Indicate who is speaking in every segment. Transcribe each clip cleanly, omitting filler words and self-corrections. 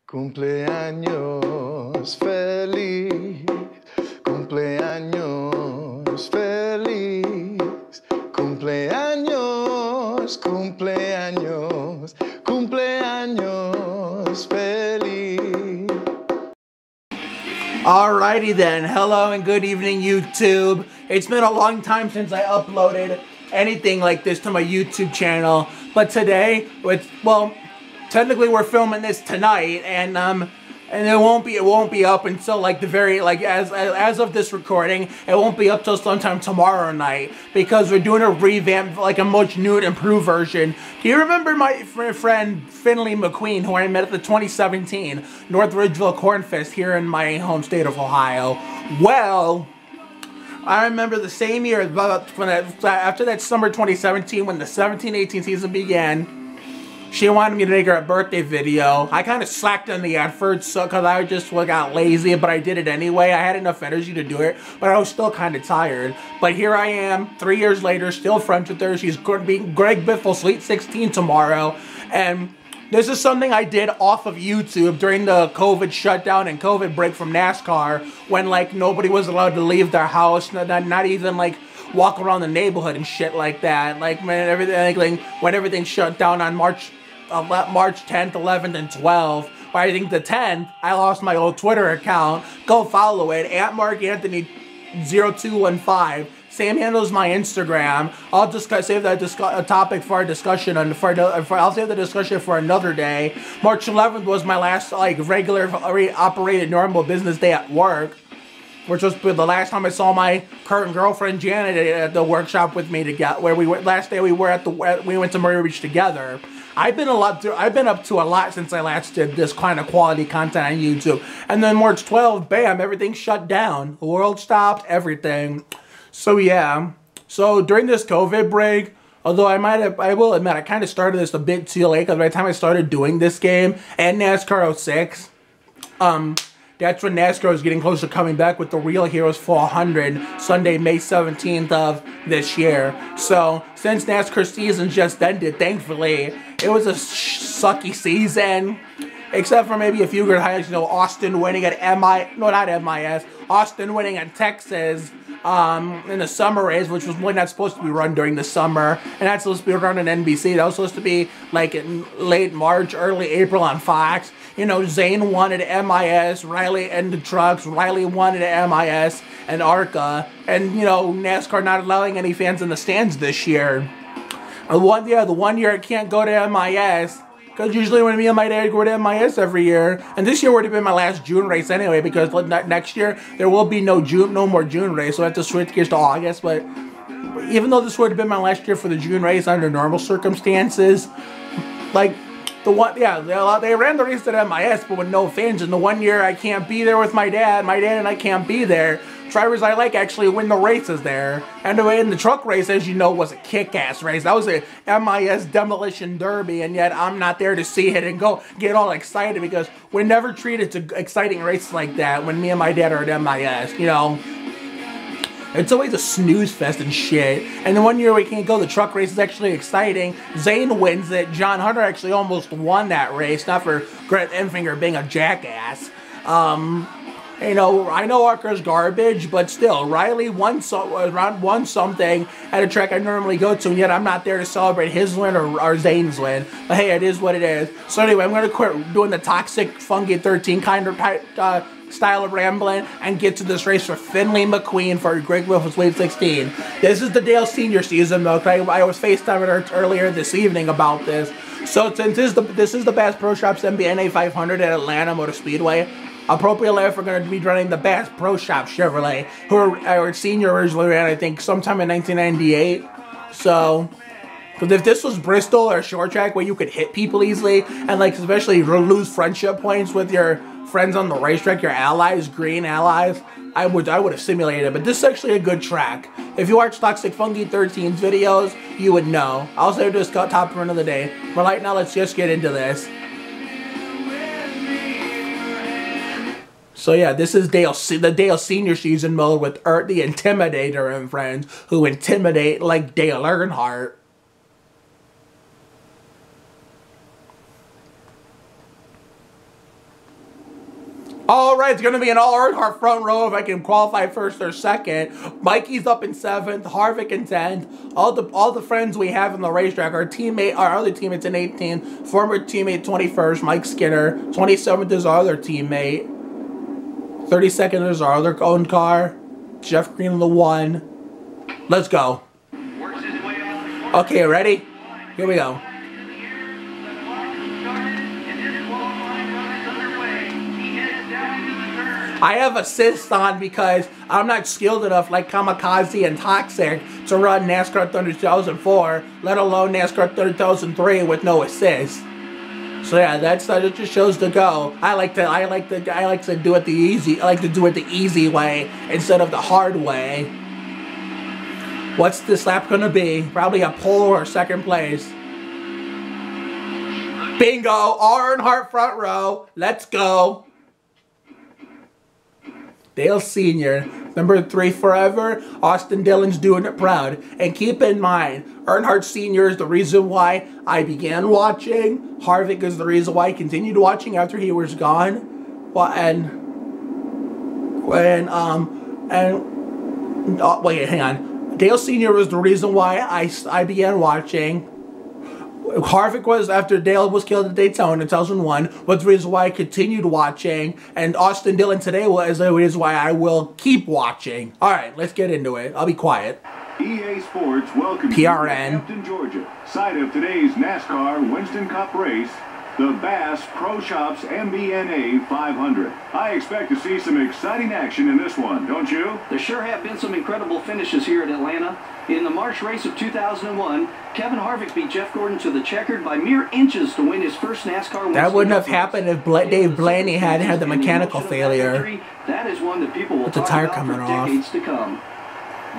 Speaker 1: Cumpleaños feliz, cumpleaños feliz, cumpleaños, cumpleaños, cumpleaños feliz.
Speaker 2: Alrighty then, hello and good evening YouTube. It's been a long time since I uploaded anything like this to my YouTube channel, but today, technically we're filming this tonight, and it won't be up until like the very as of this recording. It won't be up till sometime tomorrow night because we're doing a revamp, like a much new and improved version. Do you remember my friend Finley MacQueen, who I met at the 2017 North Ridgeville Corn Fest here in my home state of Ohio? Well, I remember the same year, after that summer 2017, when the 17-18 season began, she wanted me to make her a birthday video. I kind of slacked on the effort, because I just got lazy, but I did it anyway. I had enough energy to do it, but I was still kind of tired. But here I am, 3 years later, still friends with her. She's going to be Greg Biffle Sweet 16 tomorrow, and this is something I did off of YouTube during the COVID shutdown and COVID break from NASCAR, when like nobody was allowed to leave their house, not even like walk around the neighborhood and shit like that. Like when everything shut down on March 10th, 11th, and 12th. But I think the 10th, I lost my old Twitter account. Go follow it, @MarkAnthony0215. Same handles my Instagram. I'll save that topic for our discussion, and I'll save the discussion for another day. March 11th was my last like regular operated normal business day at work, which was the last time I saw my current girlfriend Janet at the workshop with me where we were last day. We went to Murray Beach together. I've been up to a lot since I last did this kind of quality content on YouTube. And then March 12th, bam, everything shut down. The world stopped, everything. So yeah. So during this COVID break, although I will admit I kind of started this a bit too late, because by the time I started doing this game and NASCAR 06, that's when NASCAR was getting close to coming back with the Real Heroes 400, Sunday, May 17th of this year. So, since NASCAR season just ended, thankfully, it was a sucky season. Except for maybe a few good highlights, you know, Austin winning at Austin winning at Texas in the summer race, which was really not supposed to be run during the summer, and that's supposed to be run on NBC. That was supposed to be like in late March, early April on Fox. You know, Zane won at MIS, Riley and the trucks, Riley won at MIS and ARCA, and you know, NASCAR not allowing any fans in the stands this year. The one year I can't go to MIS, because usually when me and my dad go to MIS every year, and this year would have been my last June race anyway, because next year there will be no more June race, so I have to switch gears to August. But even though this would have been my last year for the June race under normal circumstances, like they ran the race at MIS, but with no fans. And the one year I can't be there with my dad and I can't be there, drivers I like actually win the races there. And the truck race, as you know, was a kick-ass race. That was a MIS demolition derby, and yet I'm not there to see it and get all excited, because we're never treated to exciting races like that when me and my dad are at MIS, you know. It's always a snooze fest and shit. And the one year we can't go, the truck race is actually exciting. Zane wins it. John Hunter actually almost won that race, not for Grant Enfinger being a jackass. You know, I know ARCA's garbage, but still, Riley won something at a track I normally go to, and yet I'm not there to celebrate his win or Zane's win. But hey, it is what it is. So anyway, I'm going to quit doing the toxic, funky 13 kind of style of rambling and get to this race for Finley MacQueen for Greg Biffle Sweet 16. This is the Dale Senior season, though. I was FaceTiming her earlier this evening about this. So since this is the Bass Pro Shops NA 500 at Atlanta Motor Speedway, appropriately, if we're going to be running the Bass Pro Shop Chevrolet, who are senior originally ran, I think, sometime in 1998. So, because if this was Bristol or short track where you could hit people easily, and like especially lose friendship points with your friends on the racetrack, your allies, green allies, I would have simulated it. But this is actually a good track. If you watch Toxic Funky 13's videos, you would know. I'll save this top for another day. But right now, let's just get into this. So yeah, this is the Dale Senior season mode with the Intimidator and friends who intimidate like Dale Earnhardt. All right, it's going to be an all Earnhardt front row if I can qualify first or second. Mikey's up in 7th, Harvick in 10th. All the friends we have in the racetrack, our other teammates in 18th, former teammate 21st, Mike Skinner. 27th is our other teammate. 32nd is our other own car, Jeff Green in the 1. Let's go. Okay, ready? Here we go. I have assist on because I'm not skilled enough like Kamikaze and Toxic to run NASCAR Thunder 2004, let alone NASCAR Thunder 2003 with no assist. So yeah, that just shows the go. I like to do it the easy. I like to do it the easy way instead of the hard way. What's this lap gonna be? Probably a pole or second place. Bingo! Earnhardt front row. Let's go. Dale Sr., number 3 forever. Austin Dillon's doing it proud. And keep in mind, Earnhardt Sr. is the reason why I began watching. Harvick is the reason why I continued watching after he was gone. Well, wait, hang on. Dale Sr. was the reason why I began watching. Harvick was after Dale was killed at Daytona in 2001, was the reason why I continued watching, and Austin Dillon today is the reason why I will keep watching. Alright, let's get into it. I'll be quiet.
Speaker 3: EA Sports welcomes
Speaker 2: PRN.
Speaker 3: you to Hampton, Georgia, site of today's NASCAR Winston Cup race, the Bass Pro Shops MBNA 500. I expect to see some exciting action in this one, don't you?
Speaker 4: There sure have been some incredible finishes here at Atlanta. In the March race of 2001, Kevin Harvick beat Jeff Gordon to the checkered by mere inches to win his first NASCAR win.
Speaker 2: That wouldn't have happened if Dave Blaney hadn't had the mechanical failure.
Speaker 4: That is one that people will
Speaker 2: with the tire coming off.
Speaker 4: Decades to come.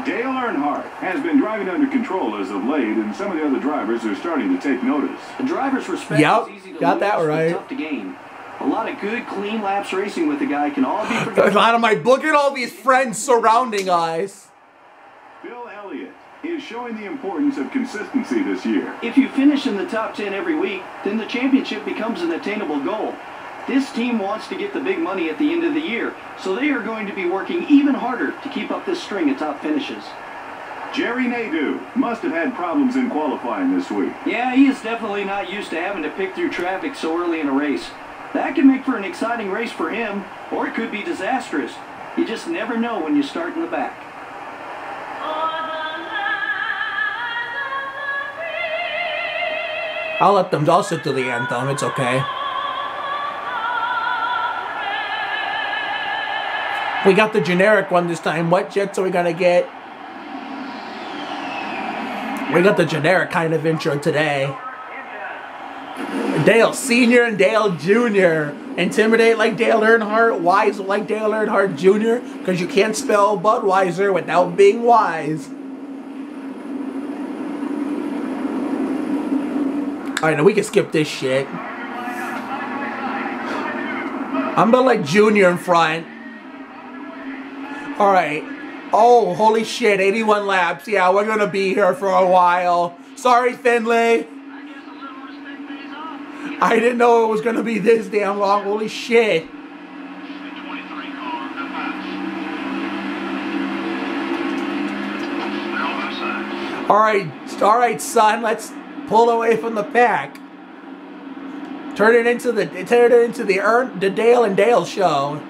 Speaker 3: Dale Earnhardt has been driving under control as of late, and some of the other drivers are starting to take notice.
Speaker 4: The driver's respect is easy to
Speaker 2: got
Speaker 4: lose,
Speaker 2: that right.
Speaker 4: but tough to gain. A lot of good, clean laps racing with the guy can all be
Speaker 2: A
Speaker 4: forgotten.
Speaker 2: lot of look at all these friends surrounding us.
Speaker 3: Bill Elliott is showing the importance of consistency this year.
Speaker 4: If you finish in the top 10 every week, then the championship becomes an attainable goal. This team wants to get the big money at the end of the year, so they are going to be working even harder to keep up this string of top finishes.
Speaker 3: Jerry Nadeau must have had problems in qualifying this week.
Speaker 4: Yeah, he is definitely not used to having to pick through traffic so early in a race. That can make for an exciting race for him, or it could be disastrous. You just never know when you start in the back.
Speaker 2: I'll let them all sit to the anthem. It's okay. We got the generic one this time. What jets are we gonna get? We got the generic kind of intro today. Dale Sr. and Dale Jr. Intimidate like Dale Earnhardt, wise like Dale Earnhardt Jr. Because you can't spell Budweiser without being wise. Alright, now we can skip this shit. I'm gonna let Junior in front. Alright. Oh, holy shit, 81 laps. Yeah, we're gonna be here for a while. Sorry, Finley. I didn't know it was gonna be this damn long. Holy shit. Alright, son, let's pull away from the pack. Turn it into the Dale and Dale show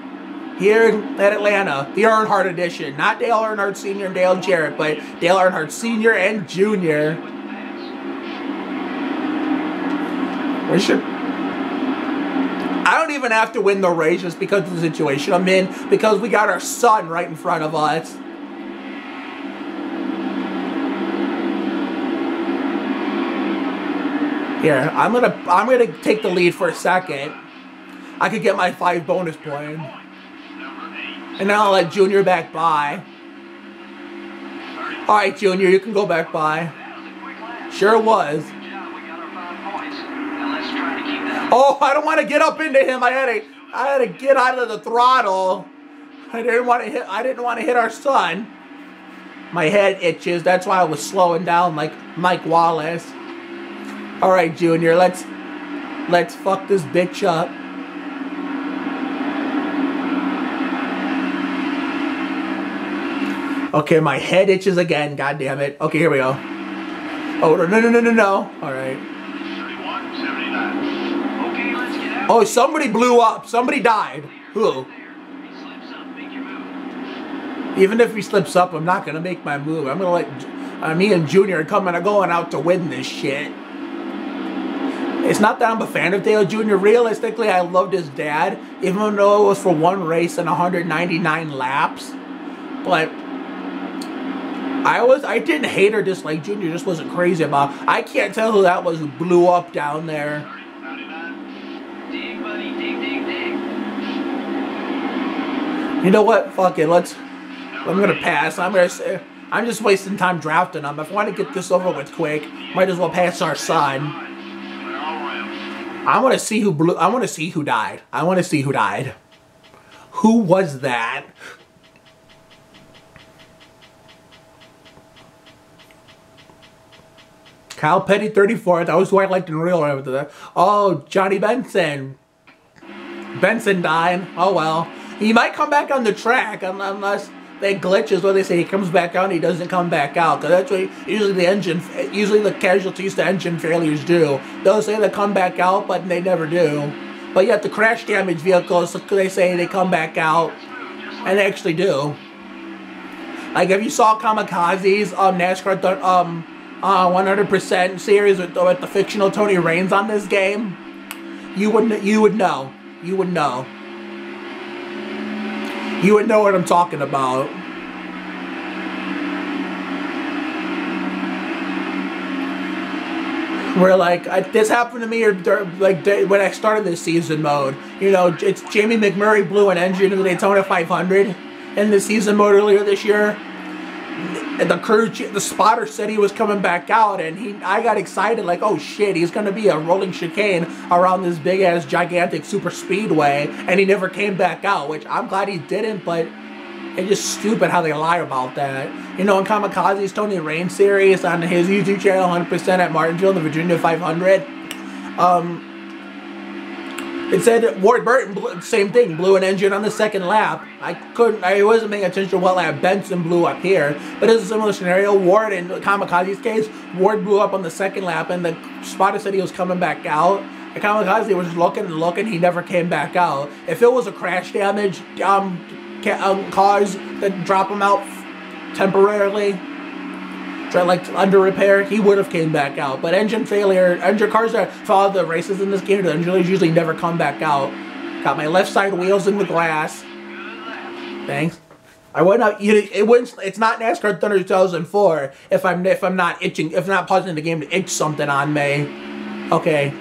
Speaker 2: here at Atlanta, the Earnhardt edition. Not Dale Earnhardt Sr. and Dale Jarrett, but Dale Earnhardt Sr. and Jr. I don't even have to win the race just because of the situation I'm in, because we got our son right in front of us. Here, I'm gonna take the lead for a second. I could get my 5 bonus points. And then I'll let Junior back by. Alright, Junior, you can go back by. Sure was. Oh, I don't want to get up into him. I had to get out of the throttle. I didn't want to hit our son. My head itches. That's why I was slowing down like Mike Wallace. All right, Junior, let's fuck this bitch up. Okay, my head itches again. God damn it. Okay, here we go. Oh, no. All right.
Speaker 4: 31.79. Okay, let's get out.
Speaker 2: Oh, somebody blew up. Somebody died. Who? Even if he slips up, I'm not going to make my move. I'm going to let me and Junior are going out to win this shit. It's not that I'm a fan of Dale Jr. Realistically, I loved his dad, even though it was for one race and 199 laps. But I didn't hate or dislike Junior, just wasn't crazy about. I can't tell who that was who blew up down there.
Speaker 4: Dig, buddy, dig.
Speaker 2: You know what? Fuck it. I'm gonna pass. I'm just wasting time drafting them. If I want to get this over with quick, might as well pass our son. I want to see who blew. I want to see who died. I want to see who died. Who was that? Kyle Petty, 34th. That was who I liked in real life. Oh, Johnny Benson. Benson died. Oh well. He might come back on the track unless they glitches where they say he comes back out and he doesn't come back out. Because that's what usually the casualties to engine failures do. They'll say they come back out, but they never do. But yet the crash damage vehicles, they say they come back out, and they actually do. Like if you saw Kamikaze's NASCAR 100% series with the fictional Tony Raines on this game, you would know. You would know what I'm talking about. Where like this happened to me, or like when I started this season mode. You know, it's Jamie McMurray blew an engine in the Daytona 500 in the season mode earlier this year. And the spotter said he was coming back out, and I got excited like, oh shit, he's gonna be a rolling chicane around this big ass gigantic super speedway, and he never came back out, which I'm glad he didn't, but it's just stupid how they lie about that. You know, in Kamikaze's Tony Raines series on his YouTube channel, 100% at Martinsville, the Virginia 500, it said Ward Burton, same thing, blew an engine on the second lap. I wasn't paying attention to what lap Benson blew up here, but it's a similar scenario. Ward, in Kamikaze's case, Ward blew up on the second lap, and the spotter said he was coming back out. And Kamikaze was looking, he never came back out. If it was a crash damage cause that drop him out temporarily, like under repair, he would have came back out. But engine cars that follow the races in this game, the engines usually never come back out. Got my left side wheels in the glass. Thanks. I went out. It's not NASCAR Thunder 2004 if I'm not pausing the game to itch something on me. Okay.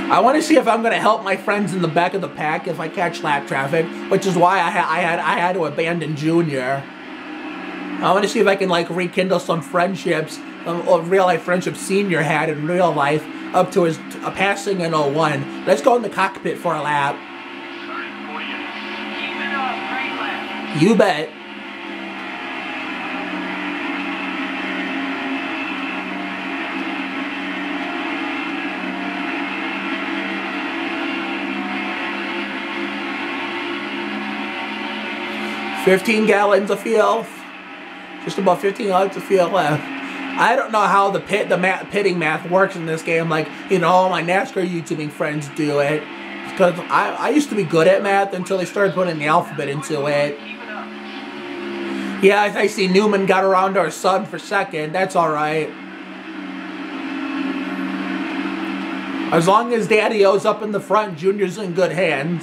Speaker 2: I want to see if I'm going to help my friends in the back of the pack if I catch lap traffic, which is why I had to abandon Junior. I want to see if I can like rekindle some friendships, or real life friendships Senior had in real life up to his passing in 01. Let's go in the cockpit for a lap. You bet. $15 gallons of fuel. Just about 15 gallons of fuel left. I don't know how the pitting math works in this game. Like, you know, all my NASCAR YouTubing friends do it. Because I used to be good at math until they started putting the alphabet into it. Yeah, I see Newman got around our son for second. That's alright. As long as Daddy-O's up in the front, Junior's in good hands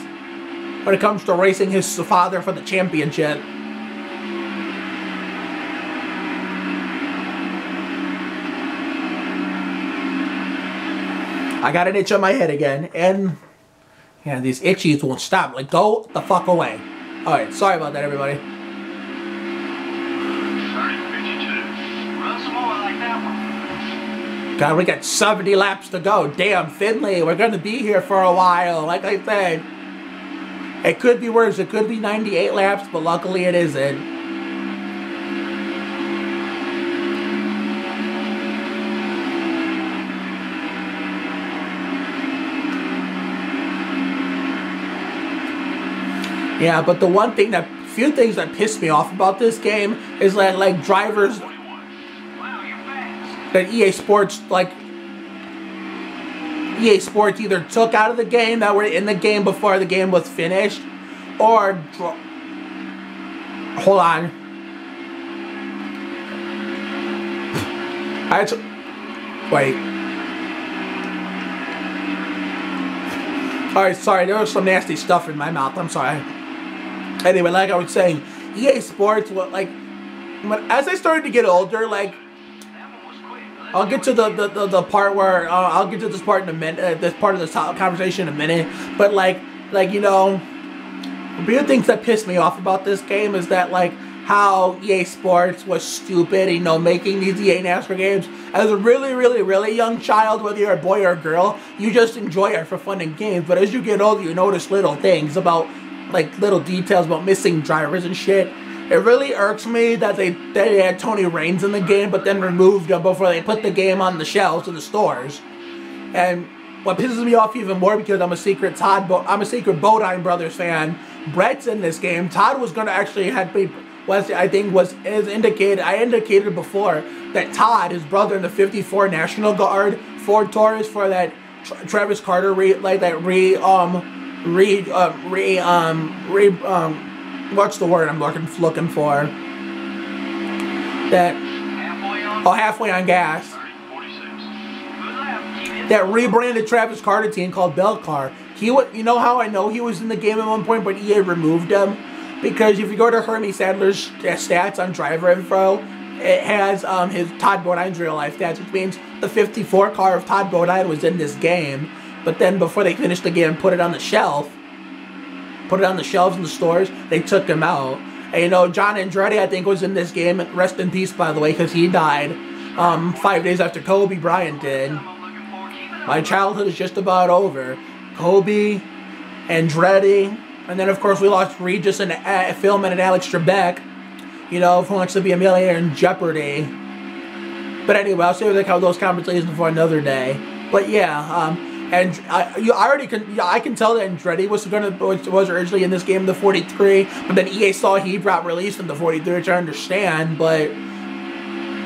Speaker 2: when it comes to racing his father for the championship. I got an itch on my head again, and yeah, these itchies won't stop. Like, go the fuck away. Alright, sorry about that, everybody.
Speaker 4: Run some more like that one.
Speaker 2: God, we got 70 laps to go. Damn, Finley, we're gonna be here for a while, like I said. It could be worse. It could be 98 laps, but luckily it isn't. Yeah, but the one thing that, few things that pissed me off about this game is that, like, drivers that EA Sports either took out of the game that were in the game before the game was finished, or hold on. Wait. Alright, sorry, there was some nasty stuff in my mouth. I'm sorry. Anyway, like I was saying, EA Sports, as I started to get older, like, I'll get to the part where I'll get to this part in a minute. This part of this conversation in a minute. But like you know, the big things that pissed me off about this game is that, like, how EA Sports was stupid, you know, making these EA NASCAR games. As a really, really, really young child, whether you're a boy or a girl, you just enjoy it for fun and games. But as you get older, you notice little things about, like, little details about missing drivers and shit. It really irks me that they had Tony Raines in the game, but then removed him before they put the game on the shelves in the stores. And what pisses me off even more, because I'm a secret Bodine Brothers fan. Brett's in this game. Todd was gonna actually I indicated before that Todd, his brother in the '54 National Guard Ford Taurus for that Travis Carter what's the word I'm looking for? Halfway on gas. That rebranded Travis Carter team called Bell Car. You know how I know he was in the game at one point, but EA removed him? Because if you go to Hermie Sadler's stats on driver info, it has his Todd Bodine's real life stats, which means the '54 car of Todd Bodine was in this game. But then before they finished the game, put it on the shelves in the stores, they took him out. And you know, John Andretti, I think, was in this game. Rest in peace, by the way, because he died 5 days after Kobe Bryant did. My childhood is just about over. Kobe, Andretti, and then of course we lost Regis and Philman and Alex Trebek. You know, who wants to be a millionaire in Jeopardy. But anyway, I'll save those conversations for another day. But yeah, and I can tell that Andretti was originally in this game in the 43, but then EA saw he brought release from the 43, which I understand, but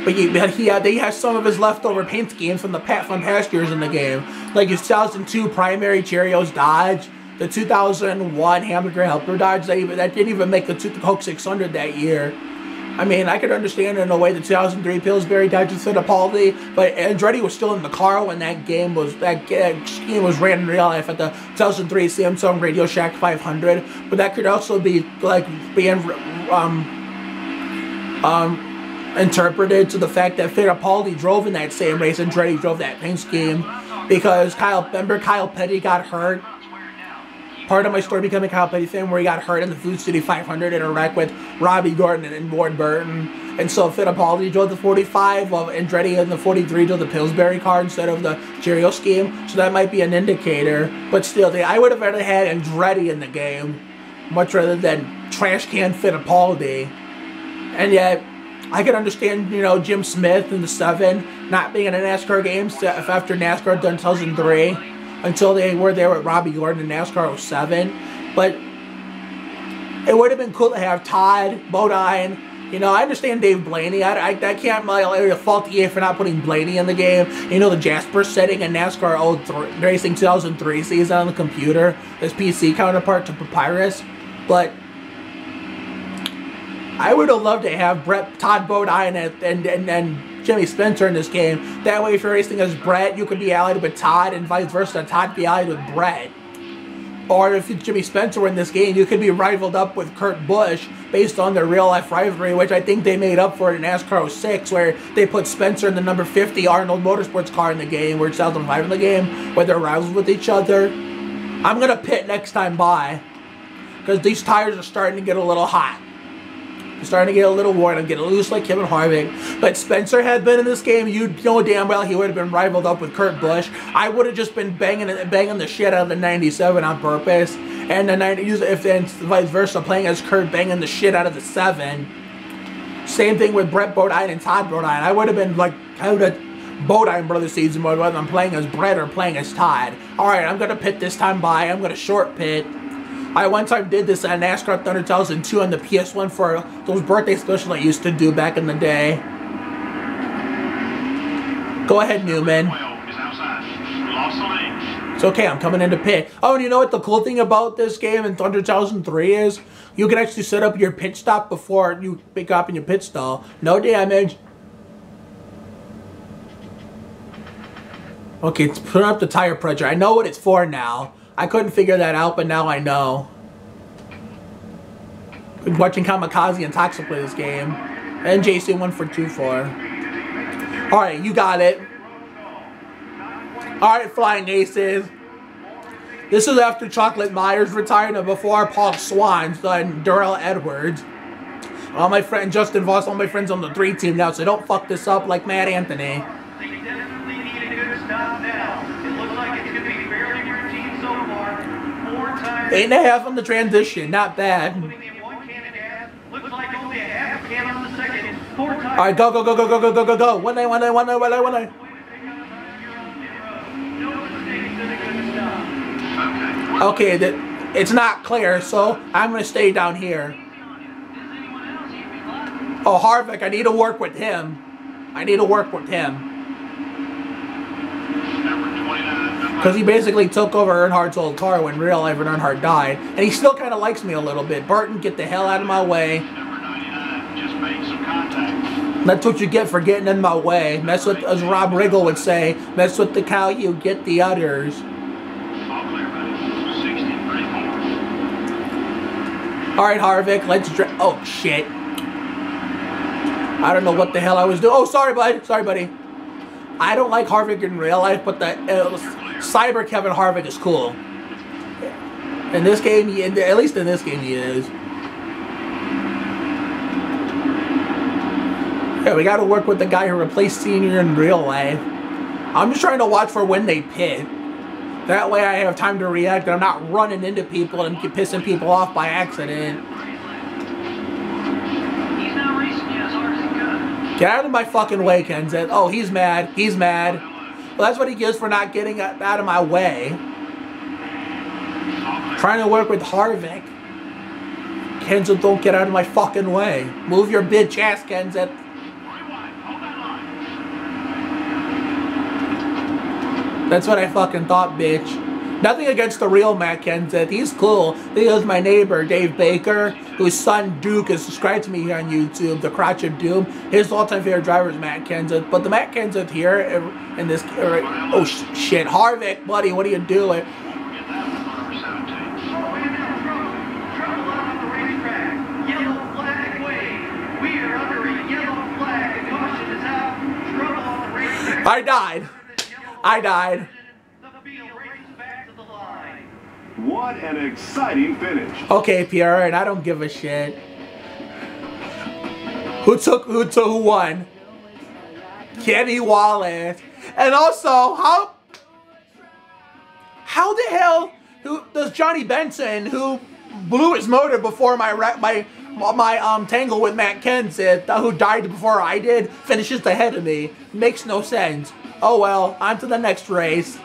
Speaker 2: they have some of his leftover paint schemes from past years in the game, like his 2002 primary Cheerios Dodge, the 2001 Hamburger Helper Dodge that didn't even make the Coke 600 that year. I mean, I could understand in a way the 2003 Pillsbury Dodge with Fittipaldi, but Andretti was still in the car when that scheme was ran in real life at the 2003 Samsung Radio Shack 500. But that could also be like being interpreted to the fact that Fittipaldi drove in that same race and Andretti drove that paint scheme, because Kyle Petty got hurt. Part of my story becoming a Kyle Petty fan, where he got hurt in the Food City 500 in a wreck with Robbie Gordon and Ward Burton. And so Fittipaldi drove the 45, while Andretti in the 43 drove the Pillsbury car instead of the Cheerio scheme. So that might be an indicator. But still, I would have rather had Andretti in the game, much rather than trash can Fittipaldi. And yet, I could understand, you know, Jim Smith in the 7 not being in a NASCAR game after NASCAR done 2003. Until they were there with Robbie Gordon in NASCAR 07. But it would have been cool to have Todd, Bodine. You know, I understand Dave Blaney. I can't fault EA for not putting Blaney in the game. You know, the Jasper setting in NASCAR Racing 2003 season on the computer, his PC counterpart to Papyrus. But I would have loved to have Todd Bodine and Jimmy Spencer in this game. That way, if you're racing as Brett, you could be allied with Todd, and vice versa. Todd be allied with Brett. Or if Jimmy Spencer were in this game, you could be rivaled up with Kurt Busch based on their real-life rivalry, which I think they made up for it in NASCAR 06, where they put Spencer in the number 50 Arnold Motorsports car in the game, or 2005 in the game, where they're rivals with each other. I'm going to pit next time by, because these tires are starting to get a little hot. Starting to get a little worn. I'm getting loose like Kevin Harvick. But Spencer had been in this game. You know damn well he would have been rivaled up with Kurt Busch. I would have just been banging the shit out of the 97 on purpose. And the 90, if then vice versa, playing as Kurt, banging the shit out of the 7. Same thing with Brett Bodine and Todd Bodine. I would have been like, I would have Bodine Brothers season mode, whether I'm playing as Brett or playing as Todd. Alright, I'm going to pit this time by. I'm going to short pit. I one time did this at NASCAR Thunder 2002 on the PS1 for those birthday specials I used to do back in the day. Go ahead, Newman. It's okay, I'm coming into pit. Oh, and you know what the cool thing about this game in Thunder 2003 is? You can actually set up your pit stop before you pick up in your pit stall. No damage. Okay, it's put up the tire pressure. I know what it's for now. I couldn't figure that out, but now I know. Been watching Kamikaze and Toxic play this game. And JC 1 for 2 for. Alright, you got it. Alright, Flying Aces. This is after Chocolate Myers retired and before Paul Swan's and Darrell Edwards. All my friends, Justin Voss, all my friends on the 3 team now, so don't fuck this up like Matt Anthony.
Speaker 4: They definitely need a good stop now. It looks like it's going to be fairly routine so far. 4 times.
Speaker 2: 8.5 on the transition, not bad.
Speaker 4: Putting in 1 can of gas. Looks like only a half can on the second. 4 times.
Speaker 2: All right, go, go, go, go, go, go, go, go, go. 1 1 1 1 1 1 1 Okay, it's not clear, so I'm going to stay down here. Oh, Harvick, I need to work with him. Because he basically took over Earnhardt's old car when real life Earnhardt died. And he still kind of likes me a little bit. Burton, get the hell out of my way. That's what you get for getting in my way. Mess with, as Rob Riggle would say, mess with the cow, you get the udders. Alright, Harvick, let's oh, shit. I don't know what the hell I was doing. Oh, sorry, bud. Sorry, buddy. I don't like Harvick in real life, but the Cyber Kevin Harvick is cool. In this game, at least in this game, he is. Yeah, we got to work with the guy who replaced Senior in real life. I'm just trying to watch for when they pit. That way I have time to react and I'm not running into people and pissing people off by accident.
Speaker 4: He's now racing you as hard as he could.
Speaker 2: Get out of my fucking way, Kenzen. Oh, he's mad. He's mad. Well, that's what he gets for not getting out of my way. Trying to work with Harvick. Kenzen, don't get out of my fucking way. Move your bitch ass, Kenzen. That's what I fucking thought, bitch. Nothing against the real Matt Kenseth. He's cool. He is my neighbor, Dave Baker, whose son Duke is subscribed to me here on YouTube, The Crotch of Doom. His all-time favorite driver is Matt Kenseth. But the Matt Kenseth here in this... oh, shit. Harvick, buddy, what are you doing? I died. I died.
Speaker 3: What an exciting finish.
Speaker 2: Okay, Pierre, and I don't give a shit. Who won? Kenny Wallace. And also, how the hell does Johnny Benson, who blew his motor before my tangle with Matt Kenseth, who died before I did, finishes ahead of me? Makes no sense. Oh well, on to the next race.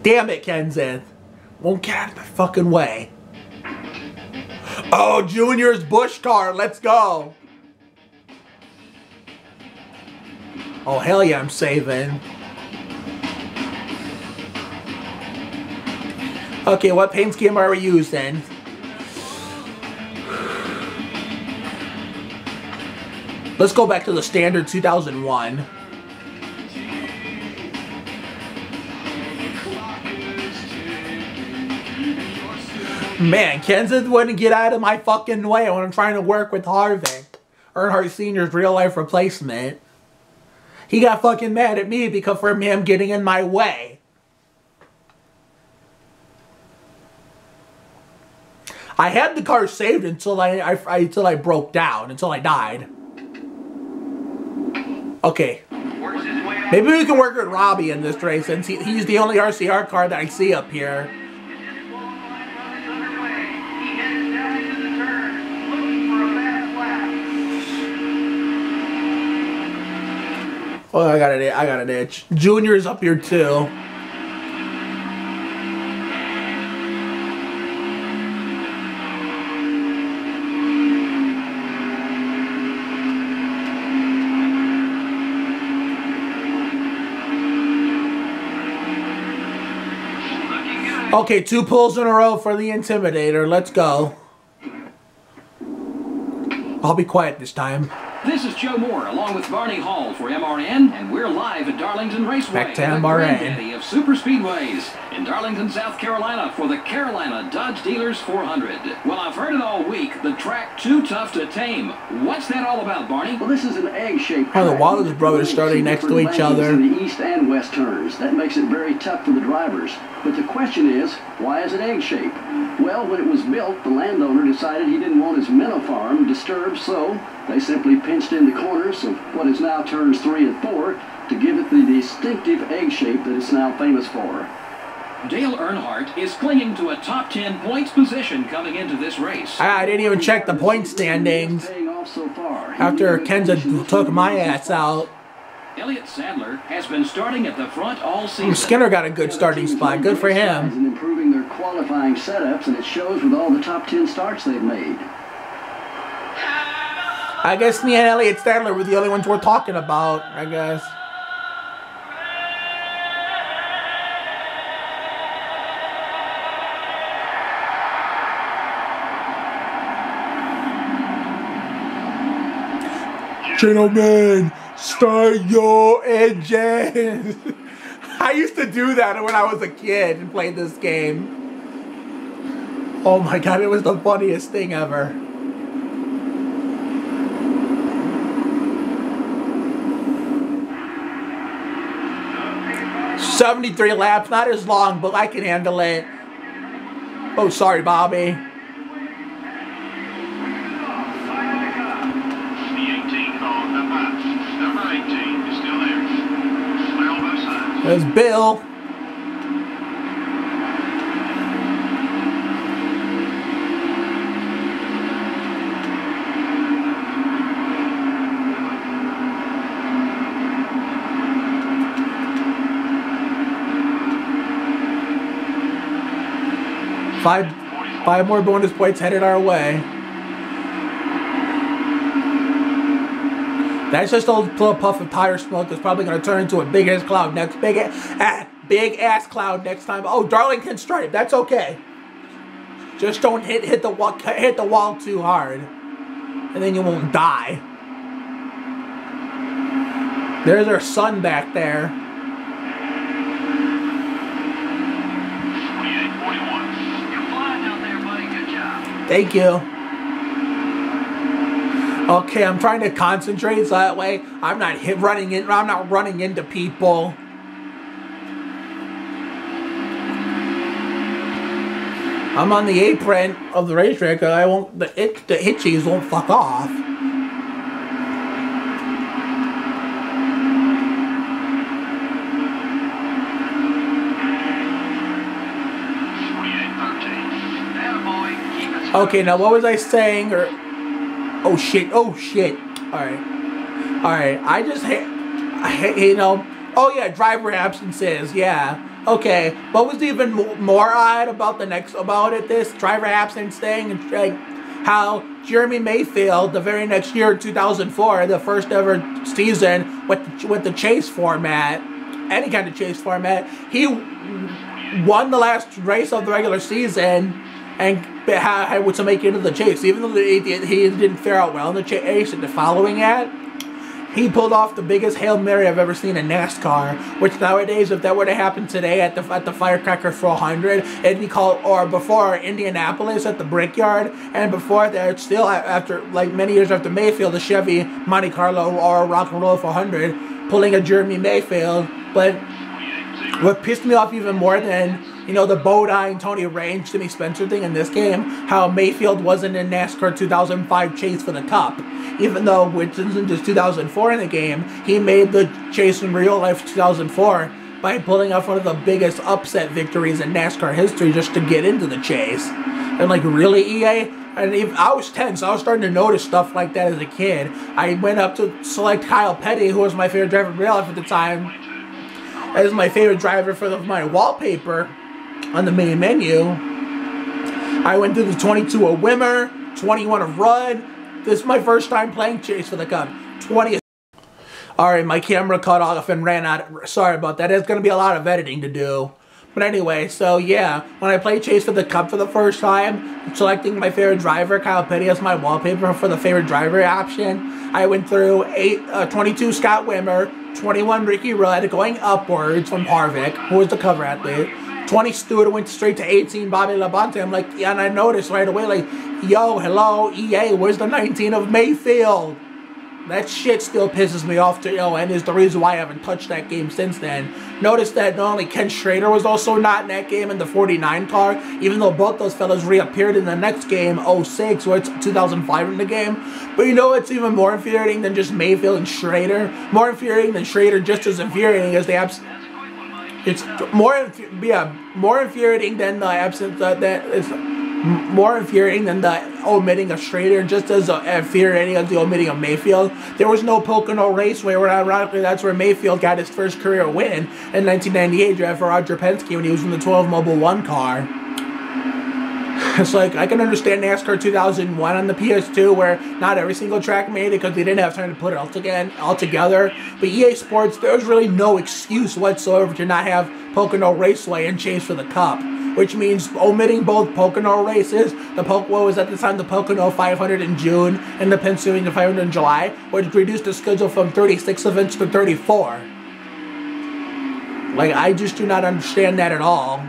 Speaker 2: Damn it, Kenseth. Won't get out of my fucking way. Oh, Junior's Bush car. Let's go. Oh, hell yeah, I'm saving. Okay, what paint scheme are we using? Let's go back to the standard 2001. Man, Kenseth wouldn't get out of my fucking way when I'm trying to work with Harvick. Earnhardt Sr.'s real-life replacement. He got fucking mad at me because for him getting in my way. I had the car saved until I broke down, until I died. Okay. Maybe we can work with Robbie in this race since he's the only RCR car that I see up here. Oh, I got an itch. Junior's up here too. Okay, 2 pulls in a row for the Intimidator. Let's go. I'll be quiet this time.
Speaker 5: This is Joe Moore, along with Barney Hall for MRN, and we're live at Darlington Raceway,
Speaker 2: Back to
Speaker 5: the
Speaker 2: MRN.
Speaker 5: granddaddy of super speedways, in Darlington, South Carolina, for the Carolina Dodge Dealers 400. Well, I've heard it all week, the track too tough to tame. What's that all about, Barney?
Speaker 4: Well, this is an egg-shaped
Speaker 2: Oh, the
Speaker 4: track.
Speaker 2: Wallace brothers starting next to each other.
Speaker 4: In the east and west turns. That makes it very tough for the drivers. But the question is, why is it egg-shaped? Well, when it was built, the landowner decided he didn't want his minnow farm disturbed, so they simply pinched in the corners of what is now turns 3 and 4 to give it the distinctive egg shape that it's now famous for.
Speaker 5: Dale Earnhardt is clinging to a top 10 points position coming into this race.
Speaker 2: I didn't even check the point standings
Speaker 4: Paying off so far.
Speaker 2: after Kenza took my ass out.
Speaker 5: Elliott Sadler has been starting at the front all season.
Speaker 2: Skinner got a good starting spot. Good for him.
Speaker 4: And improving their qualifying setups, and it shows with all the top 10 starts they've made.
Speaker 2: I guess me and Elliott Sadler were the only ones we're talking about, I guess. Gentlemen, start your engines. I used to do that when I was a kid and played this game. Oh my god, it was the funniest thing ever. "73 laps, not as long, but I can handle it." Oh, sorry, Bobby. There's Bill. Five more bonus points headed our way. That's just a little puff of tire smoke that's probably going to turn into a big ass cloud next. Big ass cloud next time. Oh, Darlington stripe. That's okay. Just don't hit the wall too hard, and then you won't die. There's our son back there.
Speaker 5: 28-41. You're flying out there, buddy. Good job.
Speaker 2: Thank you. Okay, I'm trying to concentrate so that way I'm not running into people. I'm on the apron of the racetrack. I won't. The hitchies won't fuck off. Okay, now what was I saying? Or oh shit! Oh shit! All right. I just hate, you know. Oh yeah, driver absences. Yeah. Okay. What was even more odd about this driver absence thing, and like how Jeremy Mayfield the very next year, 2004, the first ever season with the chase format, any kind of chase format, he won the last race of the regular season and had to make it into the chase, even though he didn't fare out well in the chase. And the following it, he pulled off the biggest Hail Mary I've ever seen in NASCAR, which nowadays, if that were to happen today at the Firecracker 400, it'd be called, or before Indianapolis at the Brickyard, and before that, still after, like many years after Mayfield, the Chevy Monte Carlo or Rock and Roll 400, pulling a Jeremy Mayfield. But what pissed me off even more than, you know, the Bodine, Tony Range, Jimmy Spencer thing in this game, how Mayfield wasn't in NASCAR 2005 chase for the Cup. Even though, which isn't just 2004 in the game, he made the chase in real life 2004 by pulling off one of the biggest upset victories in NASCAR history just to get into the chase. And like, really, EA? And I was 10, so I was starting to notice stuff like that as a kid. I went up to select Kyle Petty, who was my favorite driver in real life at the time, as my favorite driver for my wallpaper on the main menu. I went through the 22 of Wimmer, 21 of Rudd. This is my first time playing chase for the Cup. 20. Alright, my camera cut off and ran out. Sorry about that. There's going to be a lot of editing to do. But anyway, so yeah, when I played Chase for the Cup for the first time, selecting my favorite driver, Kyle Petty, as my wallpaper for the favorite driver option, I went through 22 Scott Wimmer, 21 Ricky Rudd, going upwards from Harvick, who was the cover athlete. 20 Stewart, went straight to 18 Bobby Labonte. I'm like, yeah, and I noticed right away, like, yo, hello, EA, where's the 19 of Mayfield? That shit still pisses me off to no end, is the reason why I haven't touched that game since then. Notice that not only Ken Schrader was also not in that game in the 49 car, even though both those fellas reappeared in the next game, 06, where it's 2005 in the game. But you know what's even more infuriating than just Mayfield and Schrader? More infuriating than Schrader, just as infuriating as the it's more infuriating than the absence more infuriating than the omitting of Schrader, just as infuriating as the omitting of Mayfield. There was no Pocono Raceway, where ironically that's where Mayfield got his first career win in 1998, driving for Roger Penske when he was in the 12 Mobil 1 car. It's like, I can understand NASCAR 2001 on the PS2, where not every single track made it because they didn't have time to put it all together. But EA Sports, there's really no excuse whatsoever to not have Pocono Raceway and Chase for the Cup, which means omitting both Pocono races, what was at the time the Pocono 500 in June and the Pennsylvania 500 in July, would reduce the schedule from 36 events to 34. Like, I just do not understand that at all.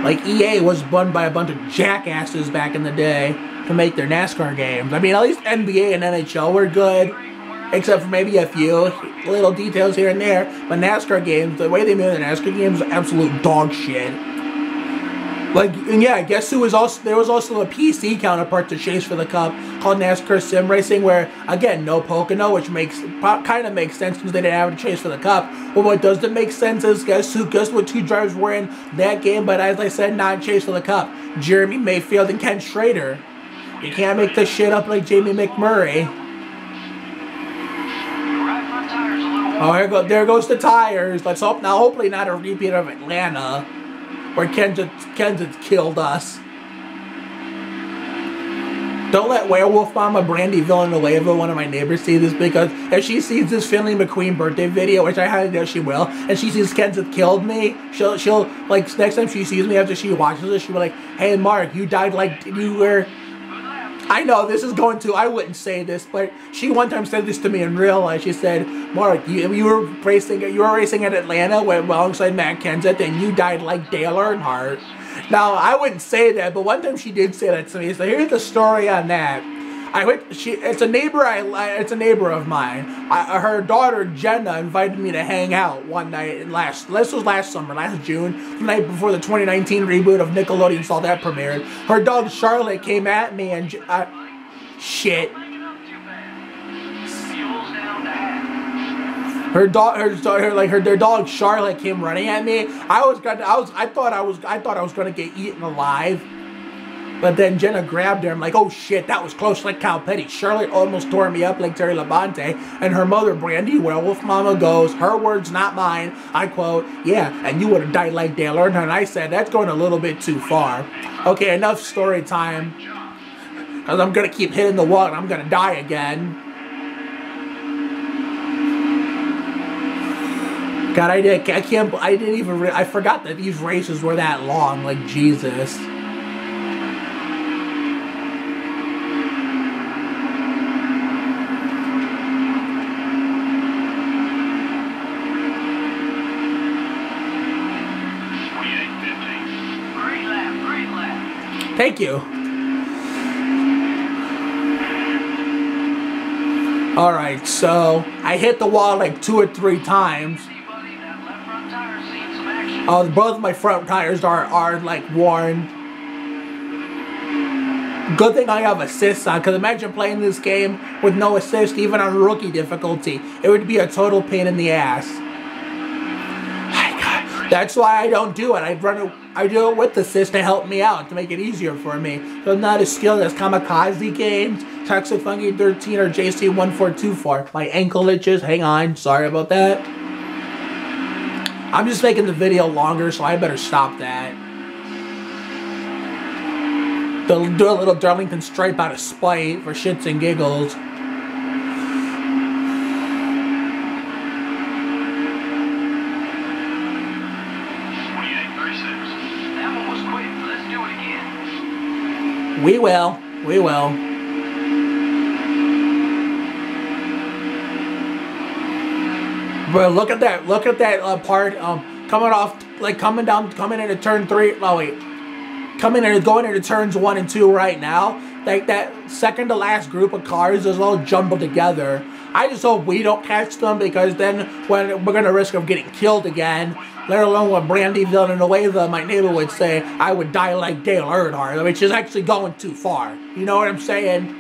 Speaker 2: Like, EA was run by a bunch of jackasses back in the day to make their NASCAR games. I mean, at least NBA and NHL were good, except for maybe a few little details here and there. But NASCAR games, the way they made the NASCAR games, absolute dog shit. Like, and yeah, guess who was also, there was also a PC counterpart to Chase for the Cup called NASCAR Sim Racing, where, again, no Pocono, which kind of makes sense because they didn't have a Chase for the Cup. But what doesn't make sense is, guess what two drivers were in that game, but as I said, not Chase for the Cup? Jeremy Mayfield and Ken Schrader. You can't make this shit up like Jamie McMurray. Oh, there goes the tires. Let's hope now, hopefully not a repeat of Atlanta, where Kenseth killed us. Don't let Werewolf Mama Brandy Villanueva, one of my neighbors, see this, because if she sees this Finley McQueen birthday video, which I highly doubt she will, and she sees Kenseth killed me, she'll like, next time she sees me after she watches this, she'll be like, hey Mark, you died like you were... I know this is going to, I wouldn't say this, but she one time said this to me in real life. She said, Mark, you were racing at Atlanta alongside Matt Kenseth, and you died like Dale Earnhardt. Now, I wouldn't say that, but one time she did say that to me. So here's the story on that. It's a neighbor of mine. Her daughter Jenna invited me to hang out one night this was last summer, last June, the night before the 2019 reboot of Nickelodeon saw that premiered. Her dog Charlotte came at me and shit. Their dog Charlotte came running at me. I thought I was gonna get eaten alive. But then Jenna grabbed her. I'm like, oh shit, that was close like Kyle Petty. Charlotte almost tore me up like Terry Labonte. And her mother, Brandy Werewolf Mama, goes, her words, not mine. I quote, yeah, and you would have died like Dale Earnhardt. And I said, that's going a little bit too far. Okay, enough story time. Because I'm going to keep hitting the wall and I'm going to die again. God, I forgot that these races were that long. Like, Jesus. Thank you. Alright, so I hit the wall like 2 or 3 times. Both my front tires are like worn. Good thing I have assists on, because imagine playing this game with no assist, even on rookie difficulty. It would be a total pain in the ass. That's why I don't do it. I do it with assist to help me out, to make it easier for me. So I'm not as skilled as Kamikaze Games, Toxic Funky 13, or JC1424. My ankle itches. Hang on. Sorry about that. I'm just making the video longer, so I better stop that. They'll do a little Darlington stripe out of spite for shits and giggles. We will. We will. Bro, look at that. Look at that part. Coming off, like coming into turn 3. Oh wait, going into turns 1 and 2 right now. Like that second to last group of cars is all jumbled together. I just hope we don't catch them, because then when we're gonna risk of getting killed again. Let alone what Brandy Villanueva, my neighbor, would say, I would die like Dale Earnhardt, which is actually going too far. You know what I'm saying?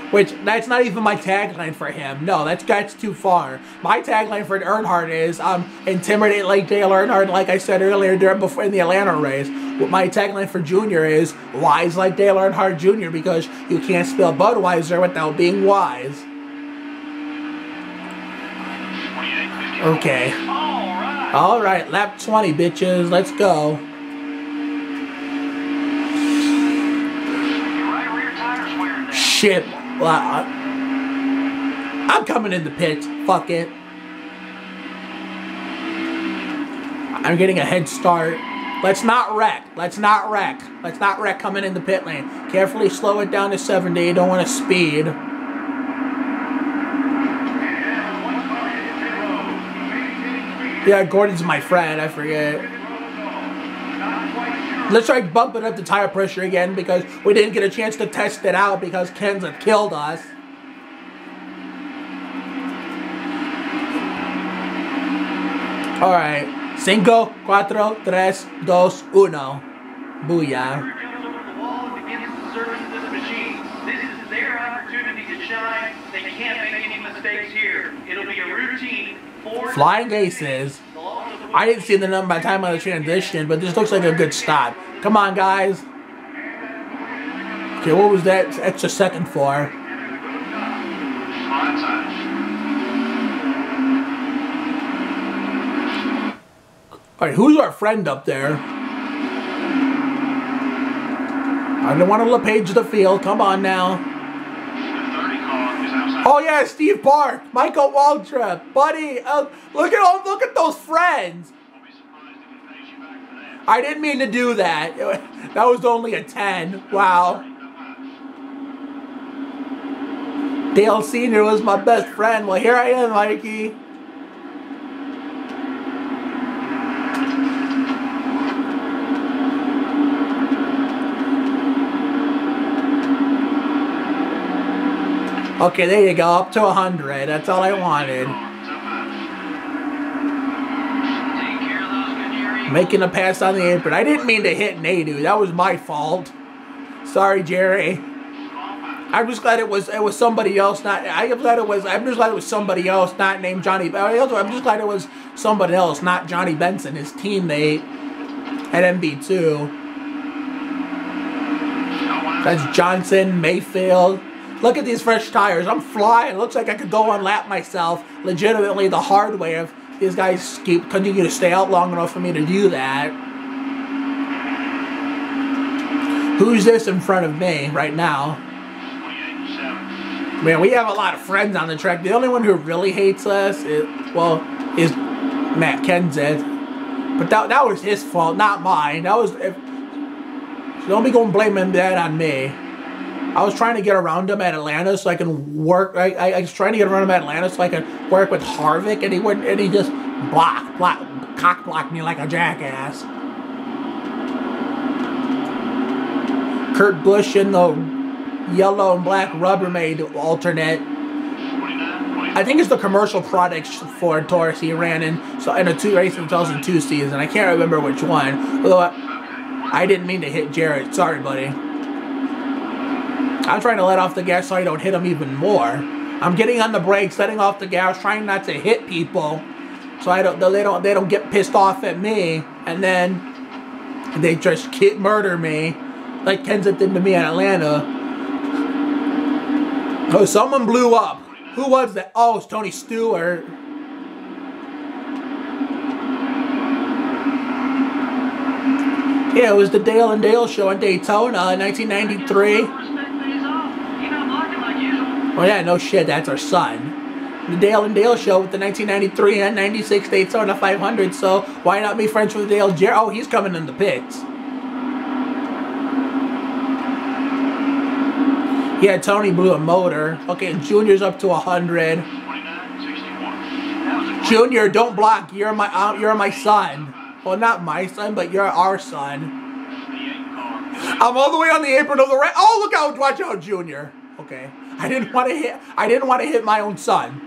Speaker 2: Which, that's not even my tagline for him. No, that's too far. My tagline for Earnhardt is, intimidate like Dale Earnhardt, like I said earlier before in the Atlanta race. My tagline for Junior is, wise like Dale Earnhardt Jr., because you can't spell Budweiser without being wise. Okay. Alright, lap 20, bitches. Let's go. Shit. Well, I'm coming in the pits. Fuck it. I'm getting a head start. Let's not wreck. Let's not wreck. Let's not wreck coming in the pit lane. Carefully slow it down to 70. Don't want to speed. Yeah, Gordon's my friend. I forget. Let's try bumping up the tire pressure again, because we didn't get a chance to test it out because Kenza killed us. Alright. 5, 4, 3, 2, 1. Booyah.
Speaker 6: This is their opportunity to shine. They can't make any mistakes here. It'll be a routine.
Speaker 2: Flying Aces. I didn't see the number by the time of the transition, but this looks like a good stop. Come on, guys. Okay, what was that extra second for? Alright, who's our friend up there? I don't want to LePage the field. Come on now. Oh yeah, Steve Park, Michael Waltrip, buddy. Look at those friends. I didn't mean to do that. That was only a 10. Wow. Dale Sr. was my best friend. Well, here I am, Mikey. Okay, there you go, up to 100. That's all I wanted. Making a pass on the apron. I didn't mean to hit Nadu. That was my fault. Sorry, Jerry. I'm just glad it was somebody else. I'm just glad it was somebody else, not named Johnny. I'm just glad it was somebody else, not Johnny Benson, his teammate at MB2. That's Johnson, Mayfield. Look at these fresh tires. I'm flying. Looks like I could go on lap myself legitimately the hard way if these guys continue to stay out long enough for me to do that. Who's this in front of me right now? Man, we have a lot of friends on the track. The only one who really hates us is Matt Kenseth. But that was his fault, not mine. So don't be going blaming that on me. I was trying to get around him at Atlanta so I can work. I was trying to get around him at Atlanta so I could work with Harvick, and he wouldn't. And he just cock blocked me like a jackass. Kurt Busch in the yellow and black Rubbermaid alternate. I think it's the commercial products for Taurus he ran in a 2002 season. I can't remember which one. Although I didn't mean to hit Jarrett. Sorry, buddy. I'm trying to let off the gas so I don't hit him even more. I'm getting on the brakes, letting off the gas, trying not to hit people, so they don't get pissed off at me, and then they just murder me, like Kenseth did to me in Atlanta. Oh, someone blew up. Who was that? Oh, it's Tony Stewart. Yeah, it was the Dale and Dale show in Daytona in 1993. Oh yeah, no shit, that's our son. The Dale and Dale show with the 1993 and 96 Daytona 500, so why not be friends with Dale Jarrett? Oh, he's coming in the pits. Yeah, Tony blew a motor. Okay, Junior's up to 100. Junior, don't block. You're my son. Well, not my son, but you're our son. I'm all the way on the apron of the red. Oh, look out! Watch out, Junior. Okay, I didn't want to hit my own son.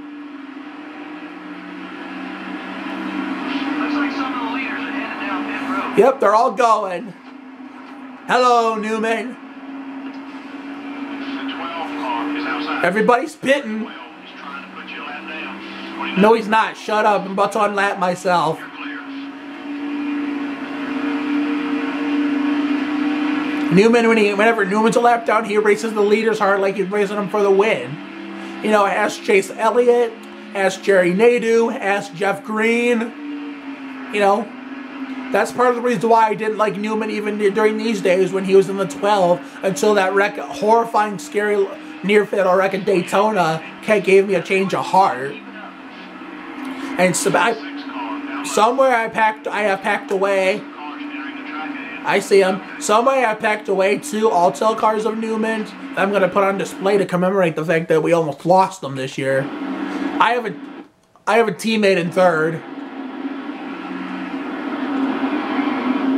Speaker 6: Looks like some of the leaders are headed down pit road.
Speaker 2: Yep, they're all going. Hello, Newman.
Speaker 3: The 12 car is outside.
Speaker 2: Everybody's pitting.
Speaker 3: 12 is trying to put your lap down. 29.
Speaker 2: No, he's not. Shut up. I'm about to unlap myself.
Speaker 3: You're clear.
Speaker 2: Newman, whenever Newman's a lap down, he races the leaders hard like he's racing them for the win. You know, ask Chase Elliott, ask Jerry Nadeau, ask Jeff Green. You know, that's part of the reason why I didn't like Newman even during these days when he was in the 12 until that wreck, horrifying, scary near-fatal wreck at Daytona gave me a change of heart. And so somewhere I have packed away. I see him. Somewhere I have packed away 2 all-tail cars of Newman's that I'm going to put on display to commemorate the fact that we almost lost them this year. I have a teammate in 3rd.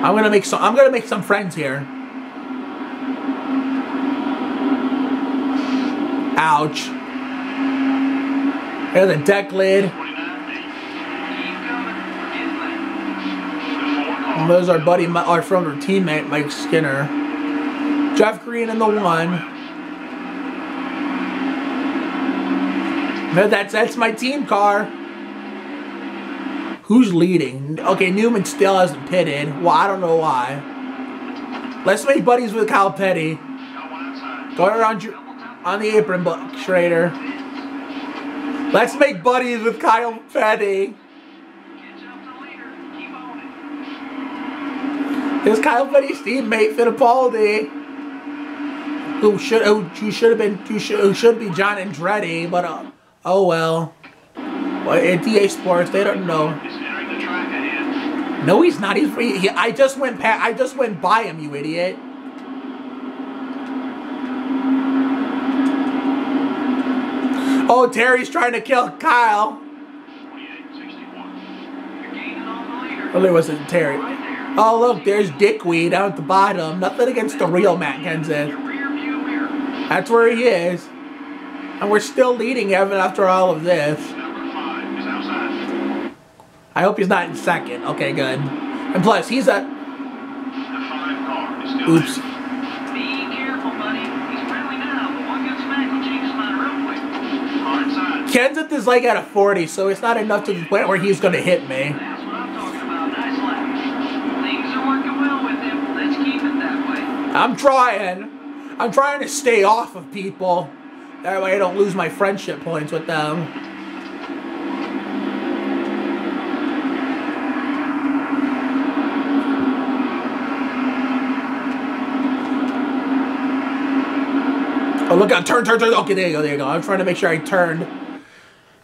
Speaker 2: I'm gonna make some friends here. Ouch. There's the deck lid. And there's our buddy, our former teammate, Mike Skinner. Jeff Green in the 1. That's my team car. Who's leading? Okay, Newman still hasn't pitted. Well, I don't know why. Let's make buddies with Kyle Petty. Go around on the apron, Schrader. Let's make buddies with Kyle Petty. This Kyle Petty's teammate Fittipaldi, who should be John Andretti, but oh well. Well, at DA Sports, they don't know. No, he's not. I just went by him, you idiot. Oh, Terry's trying to kill Kyle. Oh, there wasn't Terry. Oh, look, there's Dickweed down at the bottom. Nothing against the real Matt Kenseth. That's where he is. And we're still leading Evan after all of this. I hope he's not in 2nd. Okay, good. And plus, he's a... Oops.
Speaker 6: Be careful, buddy. He's friendly now, but one good smack will change his mind real quick.
Speaker 2: Kenseth is like at a 40, so it's not enough to the point where he's going to hit me.
Speaker 6: That's what I'm talking about. Nice lap. Things are working well with him. Let's keep it that way.
Speaker 2: I'm trying. I'm trying to stay off of people. That way I don't lose my friendship points with them. Oh, look out, turn. Okay, there you go. I'm trying to make sure I turned.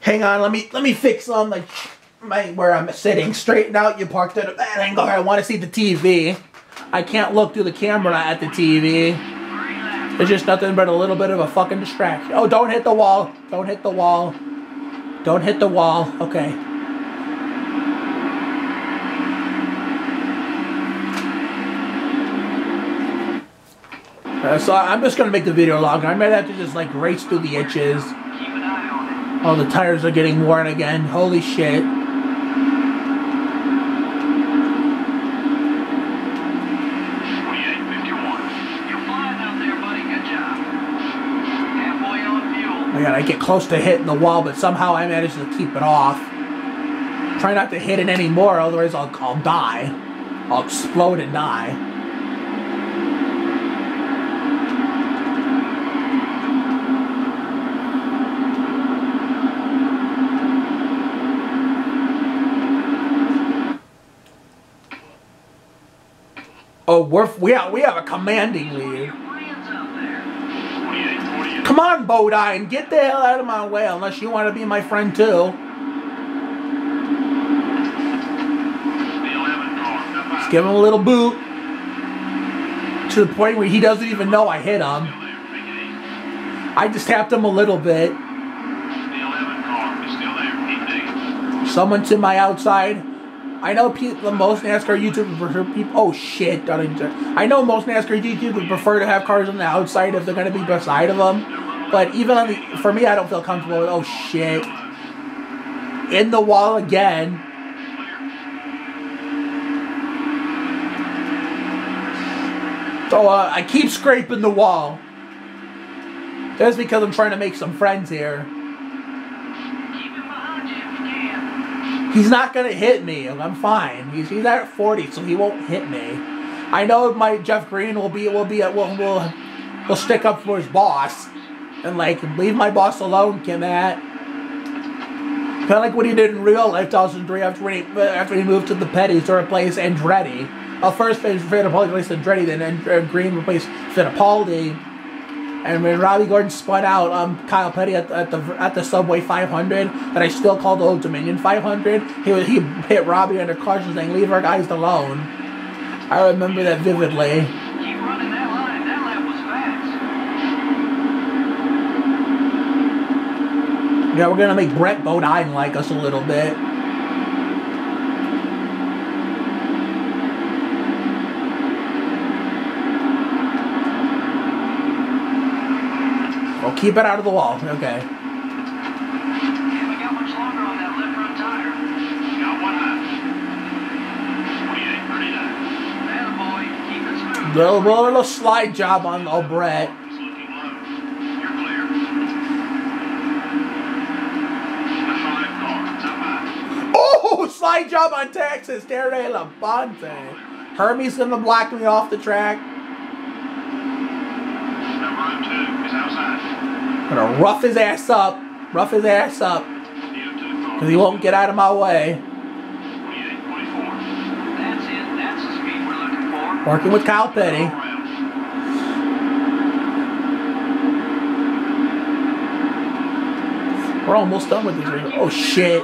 Speaker 2: Hang on, let me fix on where I'm sitting. Straighten out, you parked at a bad angle. I want to see the TV. I can't look through the camera at the TV. There's just nothing but a little bit of a fucking distraction. Oh, don't hit the wall. Don't hit the wall. Don't hit the wall. Okay. So I'm just going to make the video longer. I might have to just race through the itches. Oh, the tires are getting worn again. Holy shit. Oh God, I get close to hitting the wall, but somehow I managed to keep it off. Try not to hit it anymore, otherwise I'll die. I'll explode and die. Oh, we have a commanding lead. Come on, Bodine, get the hell out of my way unless you want to be my friend too. Just give him a little boot to the point where he doesn't even know I hit him. I just tapped him a little bit. Someone to my outside. I know the most NASCAR YouTubers prefer people. Oh shit! I know most NASCAR YouTubers prefer to have cars on the outside if they're going to be beside of them. But even on the, for me, I don't feel comfortable with. Oh shit! In the wall again. So I keep scraping the wall. That's because I'm trying to make some friends here. He's not gonna hit me. I'm fine. He's at 40, so he won't hit me. I know my Jeff Green will stick up for his boss and like leave my boss alone, Matt. Kind of like what he did in real life, 2003, after he moved to the Petties to replace Andretti. Well, first Fittipaldi replaced Andretti, then Green replaced Fittipaldi. And when Robbie Gordon spun out Kyle Petty at the Subway 500, that I still call the Old Dominion 500, he hit Robbie under caution saying, "Leave our guys alone." I remember that vividly.
Speaker 6: Keep running that line. That lap was fast.
Speaker 2: Yeah, we're gonna make Brett Bodine like us a little bit. Oh, keep it out of the wall. Okay.
Speaker 6: Haven't got much longer on that left front tire. Got one high. 28, 39. Man, boy, keep it smooth.
Speaker 2: Little slide job on old Brett.
Speaker 6: It's looking low. You're clear. The 5 car. Top 5.
Speaker 2: Oh, slide job on Texas. Terry Labonte. Hermie's gonna block me off the track.
Speaker 6: Number 2 is outside.
Speaker 2: Gonna rough his ass up. Rough his ass up. Because he won't get out of my way.
Speaker 6: 28, 24. That's it. That's the speed we're looking for.
Speaker 2: Working with Kyle Petty. We're almost done with this. Oh shit.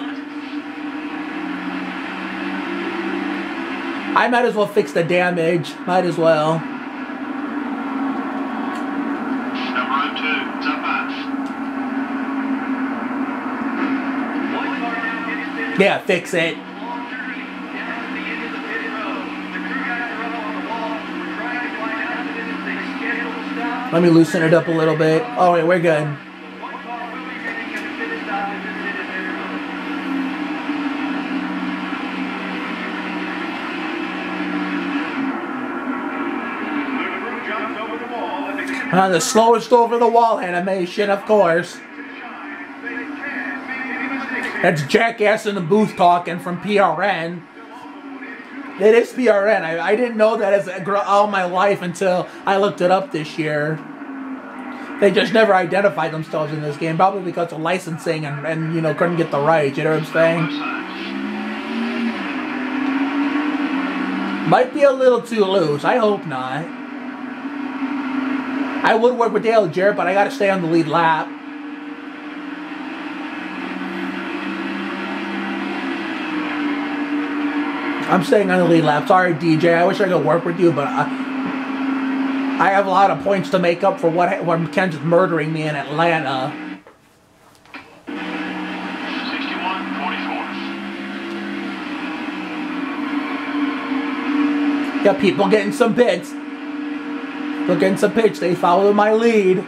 Speaker 2: I might as well fix the damage. Might as well.
Speaker 6: Number 2, top 5.
Speaker 2: Yeah, fix it. Let me loosen it up a little bit. Oh wait, we're good. The slowest over the wall animation, of course. That's Jackass in the booth talking from PRN. It is PRN. I didn't know that as all my life until I looked it up this year. They just never identified themselves in this game, probably because of licensing and you know, couldn't get the rights. You know what I'm saying? Might be a little too loose. I hope not. I would work with Dale Jarrett, but I gotta stay on the lead lap. I'm staying on the lead lap. Sorry, DJ. I wish I could work with you, but I have a lot of points to make up for when Ken's murdering me in Atlanta.
Speaker 6: 61-44.
Speaker 2: Yeah, people getting some pits. People getting some pits. They follow my lead.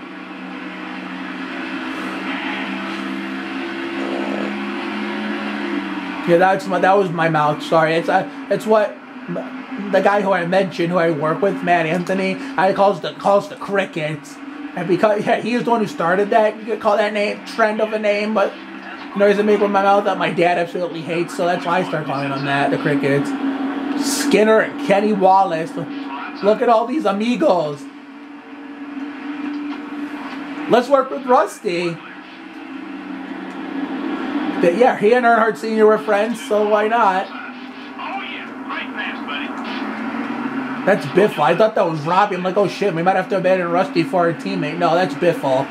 Speaker 2: Yeah, that was my mouth. Sorry, it's what the guy who I mentioned, who I work with, Matt Anthony, calls the crickets, and because he was the one who started that. You could call that name trend of a name, but noise I make with my mouth that my dad absolutely hates, so that's why I start calling them that. The crickets. Skinner and Kenny Wallace. Look at all these amigos. Let's work with Rusty. Yeah, he and Earnhardt Sr. were friends, so why not?
Speaker 6: Oh yeah, great pass, buddy.
Speaker 2: That's Biffle. I thought that was Robbie. I'm like, oh shit, we might have to abandon Rusty for our teammate. No, that's Biffle.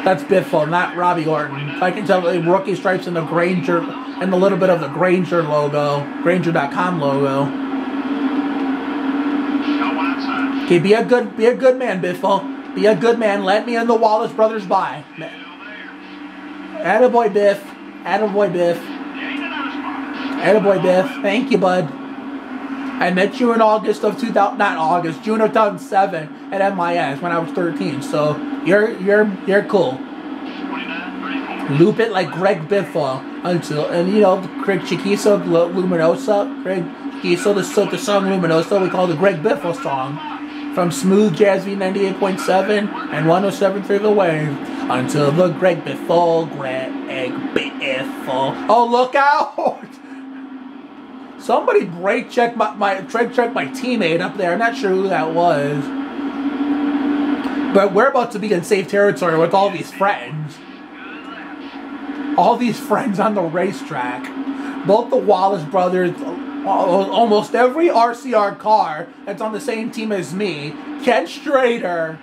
Speaker 2: That's Biffle, not Robbie Gordon. I can tell the rookie stripes and the Granger, and a little bit of the Granger logo, Granger.com logo. Okay, be a good man, Biffle. Be a good man. Let me and the Wallace brothers by. Attaboy Biff. Attaboy Biff. Attaboy Biff. Thank you, bud. I met you in August of 2000, not August, June of 2007 at MIS when I was 13. So you're cool. Loop it like Greg Biffle until, and you know, Craig Chiquiso Luminosa, Craig Chiquiso, the song Luminosa we call the Greg Biffle song from Smooth Jazz V 98.7 and 107.3 The Wave until the Greg Biffle. Oh, look out! Somebody brake check my teammate up there. I'm not sure who that was. But we're about to be in safe territory with all these friends. All these friends on the racetrack. Both the Wallace brothers, almost every RCR car that's on the same team as me. Ken Strader.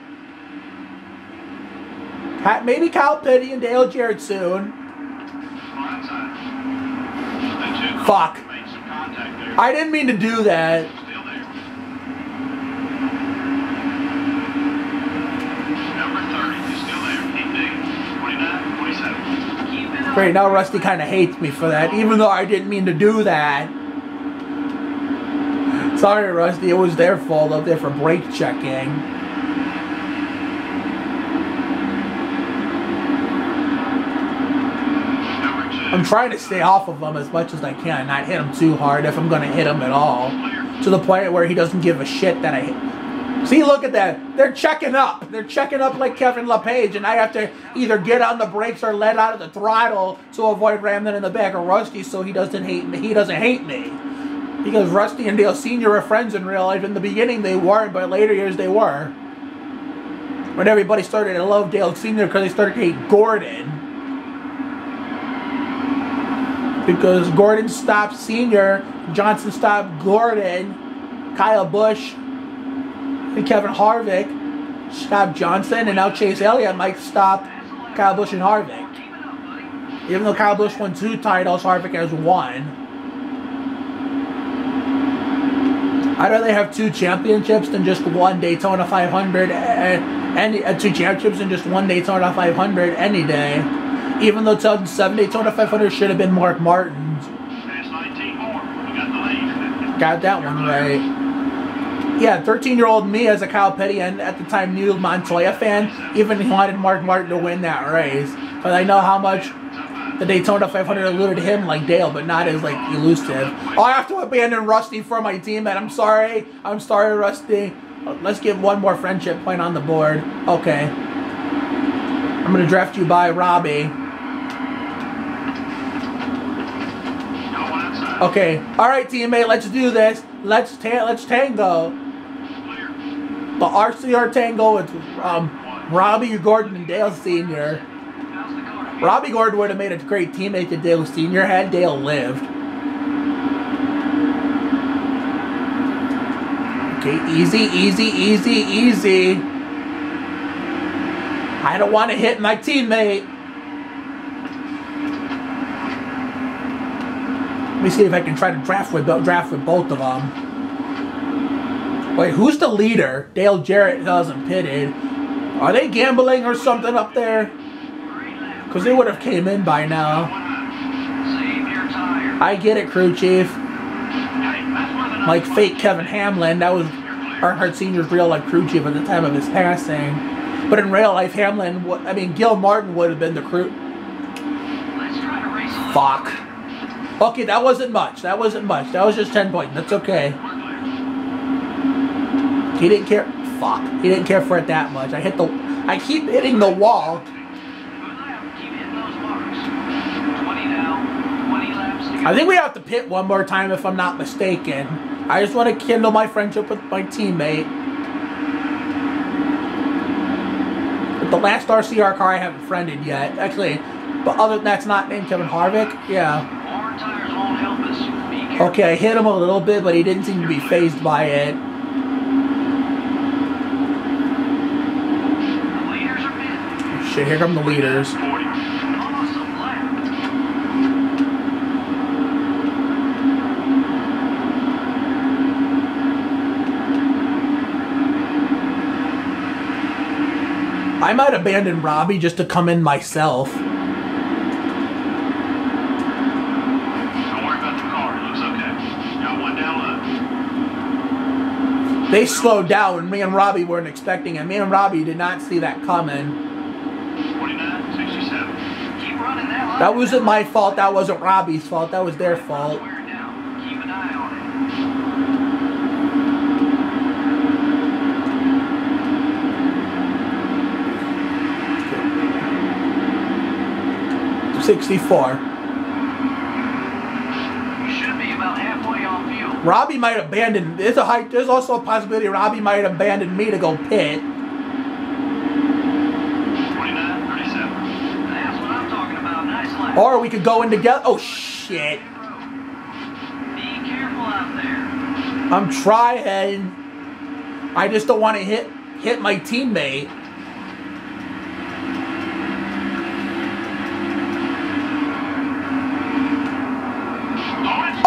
Speaker 2: Maybe Kyle Petty and Dale Jarrett soon. Fuck. I didn't mean to do that. Great, now Rusty kind of hates me for that, even though I didn't mean to do that. Sorry, Rusty, it was their fault up there for brake checking. I'm trying to stay off of him as much as I can, not hit him too hard if I'm going to hit him at all. To the point where he doesn't give a shit that I hit. See, look at that. They're checking up. They're checking up like Kevin LePage, and I have to either get on the brakes or let out of the throttle to avoid ramming in the back of Rusty so he doesn't hate me. He doesn't hate me. Because Rusty and Dale Sr. are friends in real life. In the beginning, they weren't, but later years, they were. When everybody started to love Dale Sr. because they started to hate Gordon. Because Gordon stopped Sr., Johnson stopped Gordon, Kyle Busch and Kevin Harvick stopped Johnson, and now Chase Elliott might stop Kyle Busch and Harvick. Even though Kyle Busch won 2 titles, Harvick has 1. I'd rather have 2 championships than just 1 Daytona 500, and 2 championships than just 1 Daytona 500 any day. Even though 2007 Daytona 500 should have been Mark Martin's. Got that one right. Yeah, 13-year-old me as a Kyle Petty and at the time new Montoya fan even wanted Mark Martin to win that race. But I know how much the Daytona 500 eluded him like Dale, but not as like elusive. Oh, I have to abandon Rusty for my teammate. I'm sorry. I'm sorry, Rusty. Let's get one more friendship point on the board. Okay. I'm going to draft you by Robbie. Okay, all right, teammate, let's do this. Let's tango. The RCR tango with Robbie Gordon and Dale Sr. Robbie Gordon would have made a great teammate to Dale Sr. had Dale lived. Okay, easy, easy, easy, easy. I don't want to hit my teammate. Let me see if I can try to draft with both of them. Wait, who's the leader? Dale Jarrett hasn't pitted. Are they gambling or something up there? Because they would have came in by now. I get it, crew chief. Like fake Kevin Hamlin. That was Earnhardt Sr.'s real life crew chief at the time of his passing. But in real life, Gil Martin would have been the crew. Fuck. Okay, that wasn't much. That wasn't much. That was just 10 points. That's okay. He didn't care. Fuck. He didn't care for it that much. I keep hitting the wall. I think we have to pit one more time if I'm not mistaken. I just want to kindle my friendship with my teammate. But the last RCR car I haven't friended yet. Actually, but other than that's not named Kevin Harvick. Yeah. Okay, I hit him a little bit, but he didn't seem to be fazed by it. Shit, here come the leaders. I might abandon Robbie just to come in myself.
Speaker 6: Don't worry about the car. It looks okay. Got one down low.
Speaker 2: They slowed down and me and Robbie weren't expecting it. Me and Robbie did not see that coming.
Speaker 6: 29, 67.
Speaker 4: Keep running that line.
Speaker 2: That wasn't my fault. That wasn't Robbie's fault. That was their fault.
Speaker 4: Wear it down. Keep an eye on it.
Speaker 2: 64.
Speaker 4: You should be about halfway on fuel.
Speaker 2: Robbie might abandon. There's also a possibility Robbie might abandon me to go pit.
Speaker 6: 29, 37.
Speaker 4: That's what I'm talking about. Nice lap.
Speaker 2: Or we could go in together. Oh shit.
Speaker 4: Be careful out there.
Speaker 2: I'm trying. I just don't want to hit my teammate.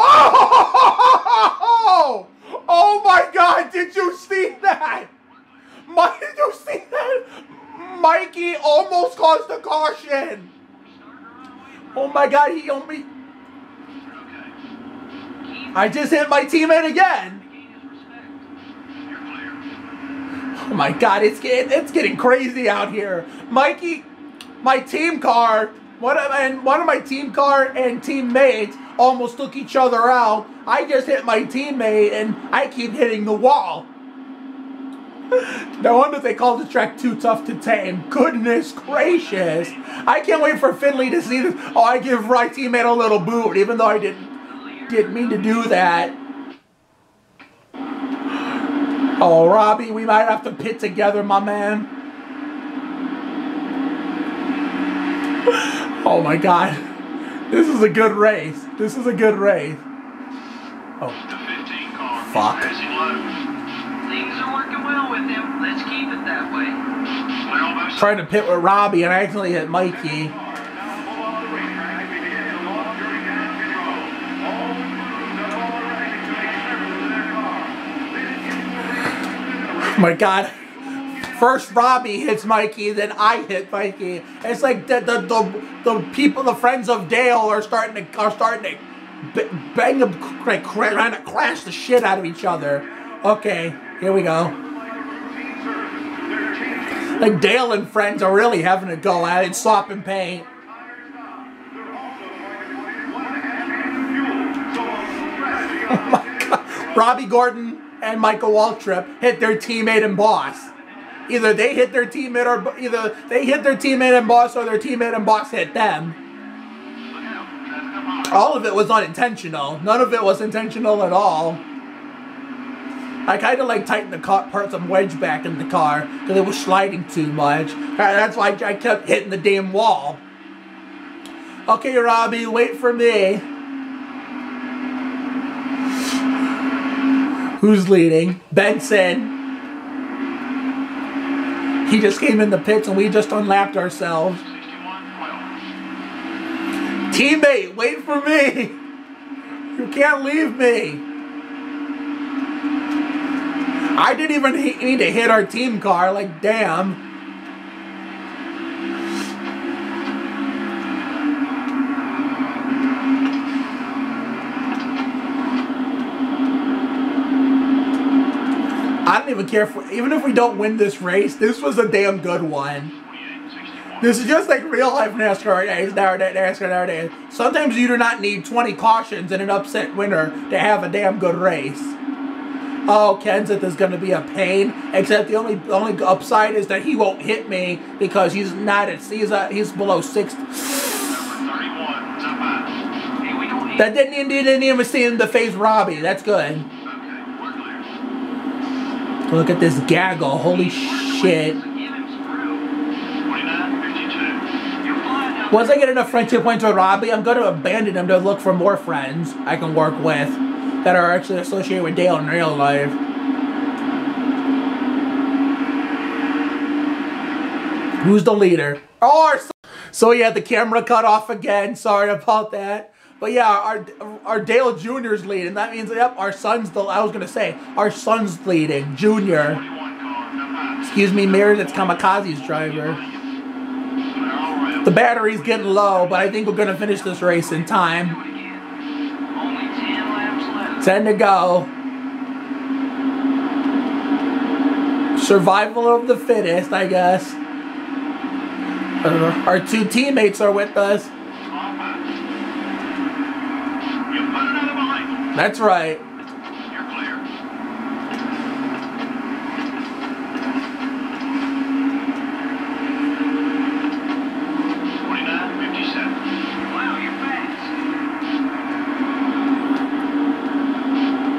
Speaker 2: Oh! Oh my God! Did you see that? Did you see that? Mikey almost caused a caution. Oh my God! He only. I just hit my teammate again. Oh my God! It's getting crazy out here. Mikey, my team car, one of my team car and teammates almost took each other out. I just hit my teammate and I keep hitting the wall. No wonder they call the track too tough to tame. Goodness gracious. I can't wait for Finley to see this. Oh, I give my teammate a little boot, even though I didn't mean to do that. Oh, Robbie, we might have to pit together, my man. Oh my God. This is a good race. This is a good race. Oh.
Speaker 6: The 15 car.
Speaker 2: Fuck.
Speaker 6: Passing low.
Speaker 4: Things are working well with him. Let's keep it that way.
Speaker 6: We're almost.
Speaker 2: Trying to pit with Robbie and I accidentally hit Mikey. Oh my God. First Robbie hits Mikey, then I hit Mikey. It's like the people, the friends of Dale are starting to bang them, trying to crash the shit out of each other. Okay, here we go. Like Dale and friends are really having a go at it, swap and paint. Oh my God. Robbie Gordon and Michael Waltrip hit their teammate and boss. Either they hit their teammate and boss, or their teammate and boss hit them. All of it was unintentional. None of it was intentional at all. I kind of like tightened the parts of wedge back in the car because it was sliding too much. That's why I kept hitting the damn wall. Okay, Robbie, wait for me. Who's leading? Benson. He just came in the pits and we just unlapped ourselves.
Speaker 6: 61-12.
Speaker 2: Teammate, wait for me. You can't leave me. I didn't even mean to hit our team car, like damn. I don't even care even if we don't win this race, this was a damn good one. This is just like real life NASCAR nowadays. Sometimes you do not need 20 cautions and an upset winner to have a damn good race. Oh, Kenseth is going to be a pain, except the only upside is that he won't hit me because he's not at he's below 6. That didn't even see him to face Robbie. That's good. Look at this gaggle. Holy shit. Once I get enough friendship points with Robbie, I'm going to abandon him to look for more friends I can work with that are actually associated with Dale in real life. Who's the leader? Oh, so yeah, the camera cut off again. Sorry about that. But yeah, our Dale Jr.'s leading. That means, yep, our son's our son's leading. Junior. Excuse me, mirror, that's Kamikaze's driver. The battery's getting low, but I think we're going to finish this race in time. 10 to go. Survival of the fittest, I guess. Our two teammates are with us. That's right.
Speaker 3: You're clear.
Speaker 6: Wow, you're fast.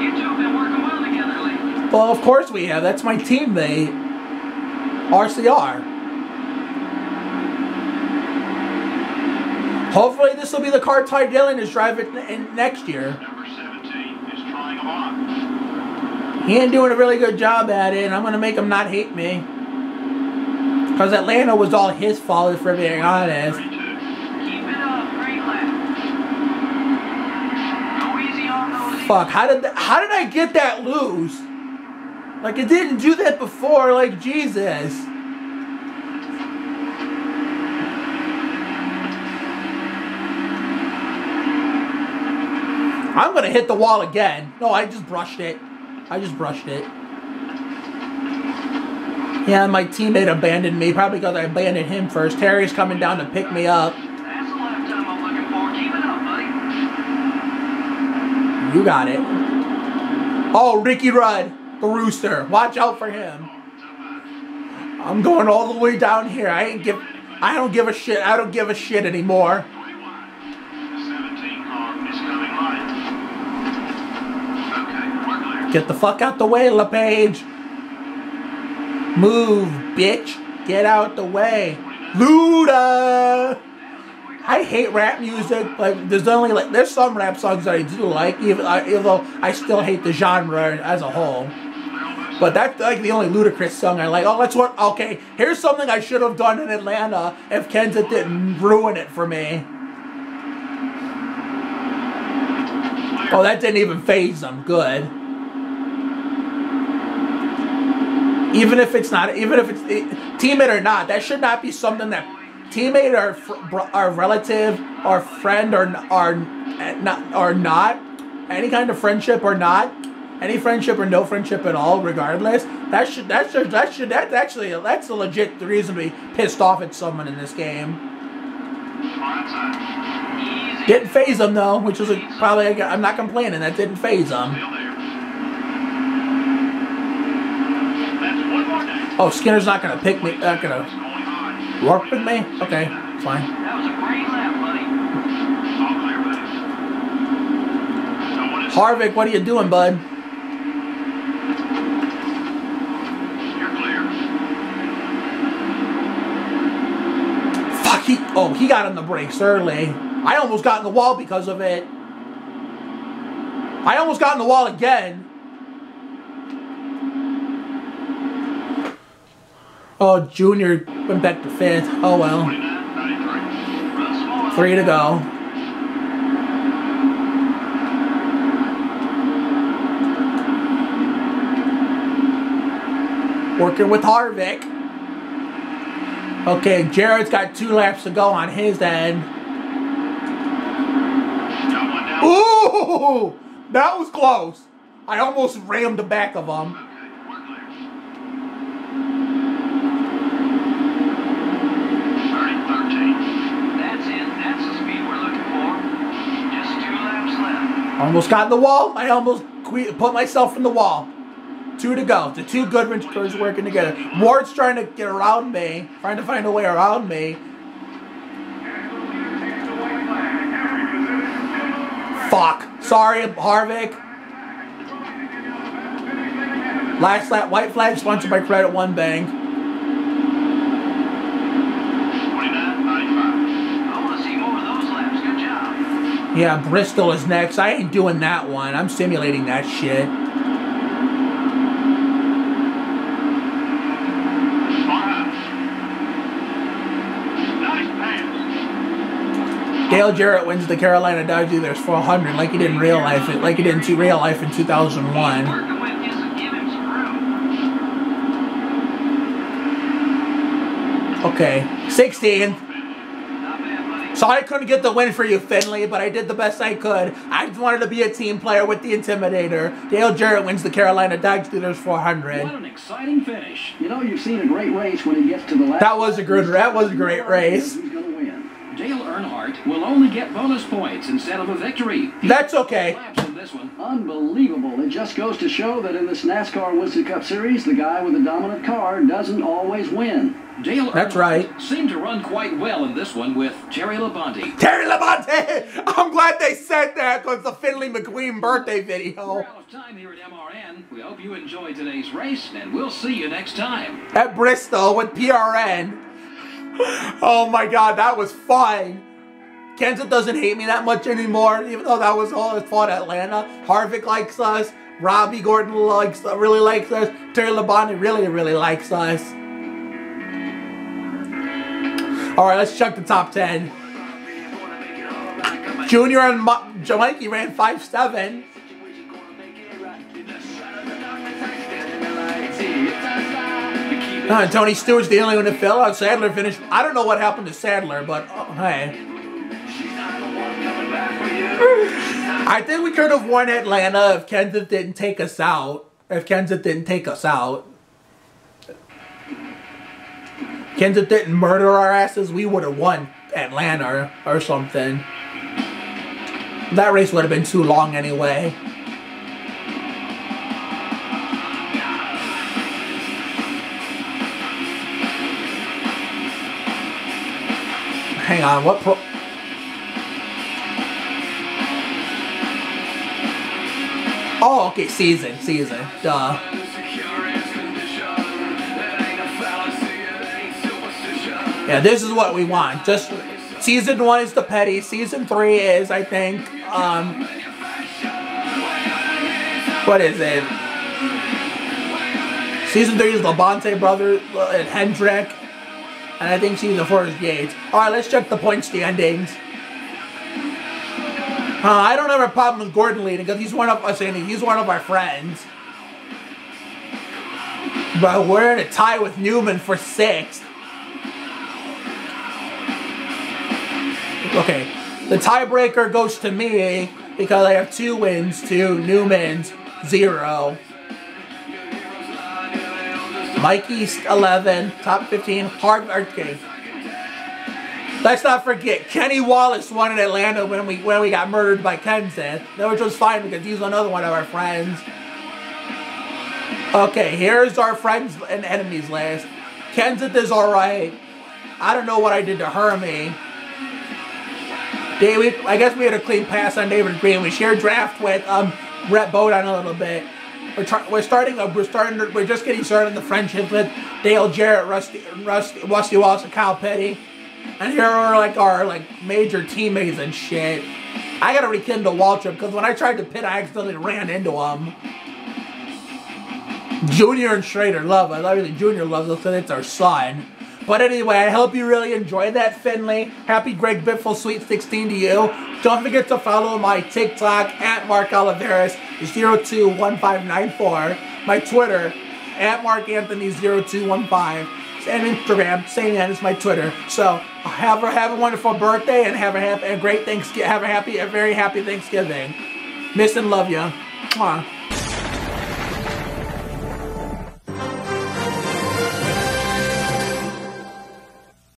Speaker 6: You two have been working well together lately.
Speaker 2: Well, of course we have. That's my teammate. RCR. Hopefully this will be the car Ty Dillon is driving in next year.
Speaker 3: Number 17 is trying a lot.
Speaker 2: He ain't doing a really good job at it, and I'm going to make him not hate me. Because Atlanta was all his fault, if we're being honest.
Speaker 6: Keep it up, great lap. Go easy on those.
Speaker 2: Fuck, how did I get that loose? Like, it didn't do that before, like, Jesus. I'm gonna hit the wall again. No, I just brushed it. Yeah, my teammate abandoned me, probably because I abandoned him first. Terry's coming down to pick me up.
Speaker 6: That's the lap time I'm looking for. Keep it up, buddy.
Speaker 2: You got it. Oh, Ricky Rudd, the rooster. Watch out for him. I'm going all the way down here. I don't give a shit. I don't give a shit anymore. Get the fuck out the way, LePage. Move, bitch. Get out the way. Luda! I hate rap music. Like, there's some rap songs that I do like, even though I still hate the genre as a whole. But that's like the only Ludacris song I like. Oh, that's what. Okay, here's something I should have done in Atlanta if Kenseth didn't ruin it for me. Oh, that didn't even phase them. Good. Even if it's teammate or not, that should not be something that teammate or relative or friend or not any kind of friendship or not any friendship or no friendship at all, regardless. That's a legit reason to be pissed off at someone in this game. Didn't phase them though, which was probably, I'm not complaining. That didn't phase them. Oh, Skinner's not gonna pick me. Not gonna work with me. Okay, fine.
Speaker 6: That was a great lap, buddy.
Speaker 2: Harvick, what are you doing, bud?
Speaker 3: You're clear.
Speaker 2: Fuck, he got on the brakes early. I almost got in the wall because of it. I almost got in the wall again. Oh, Junior went back to 5th. Oh well. 3 to go. Working with Harvick. Okay, Jared's got 2 laps to go on his end. Ooh! That was close. I almost rammed the back of him. Almost got in the wall. I almost put myself in the wall. 2 to go. The 2 Goodwrench crews working together. Ward's trying to get around me. Trying to find a way around me. Fuck. Sorry, Harvick. Last lap. White flag sponsored by Credit One Bank. Yeah, Bristol is next. I ain't doing that one. I'm simulating that shit. Dale Jarrett wins the Carolina Dodge Dealers 400 like he did in real life. Like he did in real life in 2001. Okay, 16th. Sorry I couldn't get the win for you, Finley, but I did the best I could. I just wanted to be a team player with the Intimidator. Dale Jarrett wins the Carolina Dodge Dealers 400.
Speaker 5: What an exciting finish.
Speaker 4: You know, you've seen a great race when he gets to the last.
Speaker 2: That was a great race.
Speaker 4: Who's going to win?
Speaker 5: Dale Earnhardt will only get bonus points instead of a victory.
Speaker 2: That's okay.
Speaker 5: Laps in this one.
Speaker 4: Unbelievable. It just goes to show that in this NASCAR Winston Cup Series, the guy with the dominant car doesn't always win.
Speaker 5: Dale
Speaker 2: That's
Speaker 5: Earnhardt
Speaker 2: right.
Speaker 5: seemed to run quite well in this one with Terry Labonte.
Speaker 2: Terry Labonte! I'm glad they said that because the Finley MacQueen birthday video.
Speaker 5: We're out of time here at MRN. We hope you enjoyed today's race, and we'll see you next time.
Speaker 2: At Bristol with PRN. Oh my god, that was fun. Kenseth doesn't hate me that much anymore, even though that was all his fault at Atlanta. Harvick likes us. Robbie Gordon really likes us. Terry Labonte really likes us. Alright, let's check the top 10. Junior and Mikey ran 5.7. Tony Stewart's the only one to fill out. Sadler finished. I don't know what happened to Sadler, but hey. I think we could have won Atlanta if Kenseth didn't take us out. Kenseth didn't murder our asses, we would have won Atlanta or something. That race would have been too long anyway. Hang on, what pro... Oh, okay, season, duh. Yeah, this is what we want. Just season 1 is the petty. Season 3 is, I think, what is it? Season 3 is Labonte brothers and Hendrick. And I think season 4 is Yates. Alright, let's check the point standings. I don't have a problem with Gordon leading because he's one of us, and he's one of our friends. But we're in a tie with Newman for 6th. Okay, the tiebreaker goes to me because I have 2 wins to Newman's 0. Mikey's 11, top 15, okay. Let's not forget, Kenny Wallace won in Atlanta when we got murdered by Kenseth, which was fine because he's another one of our friends. Okay, here's our friends and enemies list. Kenseth is alright. I don't know what I did to Hermie. I guess we had a clean pass on David Green. We shared draft with Brett Bowden a little bit. We're just getting started in the friendship with Dale Jarrett, Rusty Wallace, and Kyle Petty. And here are our major teammates and shit. I gotta rekindle Waltrip because when I tried to pit, I accidentally ran into him. Junior and Schrader love us. Obviously, Junior loves us because it's our son. But anyway, I hope you really enjoyed that, Finley. Happy Greg Biffle Sweet 16 to you. Don't forget to follow my TikTok at Mark Oliveris 021594. My Twitter at Mark Anthony 0215. And Instagram, same as my Twitter. So have a wonderful birthday and have a great Thanksgiving. Have a very happy Thanksgiving. Miss and love ya. Mwah.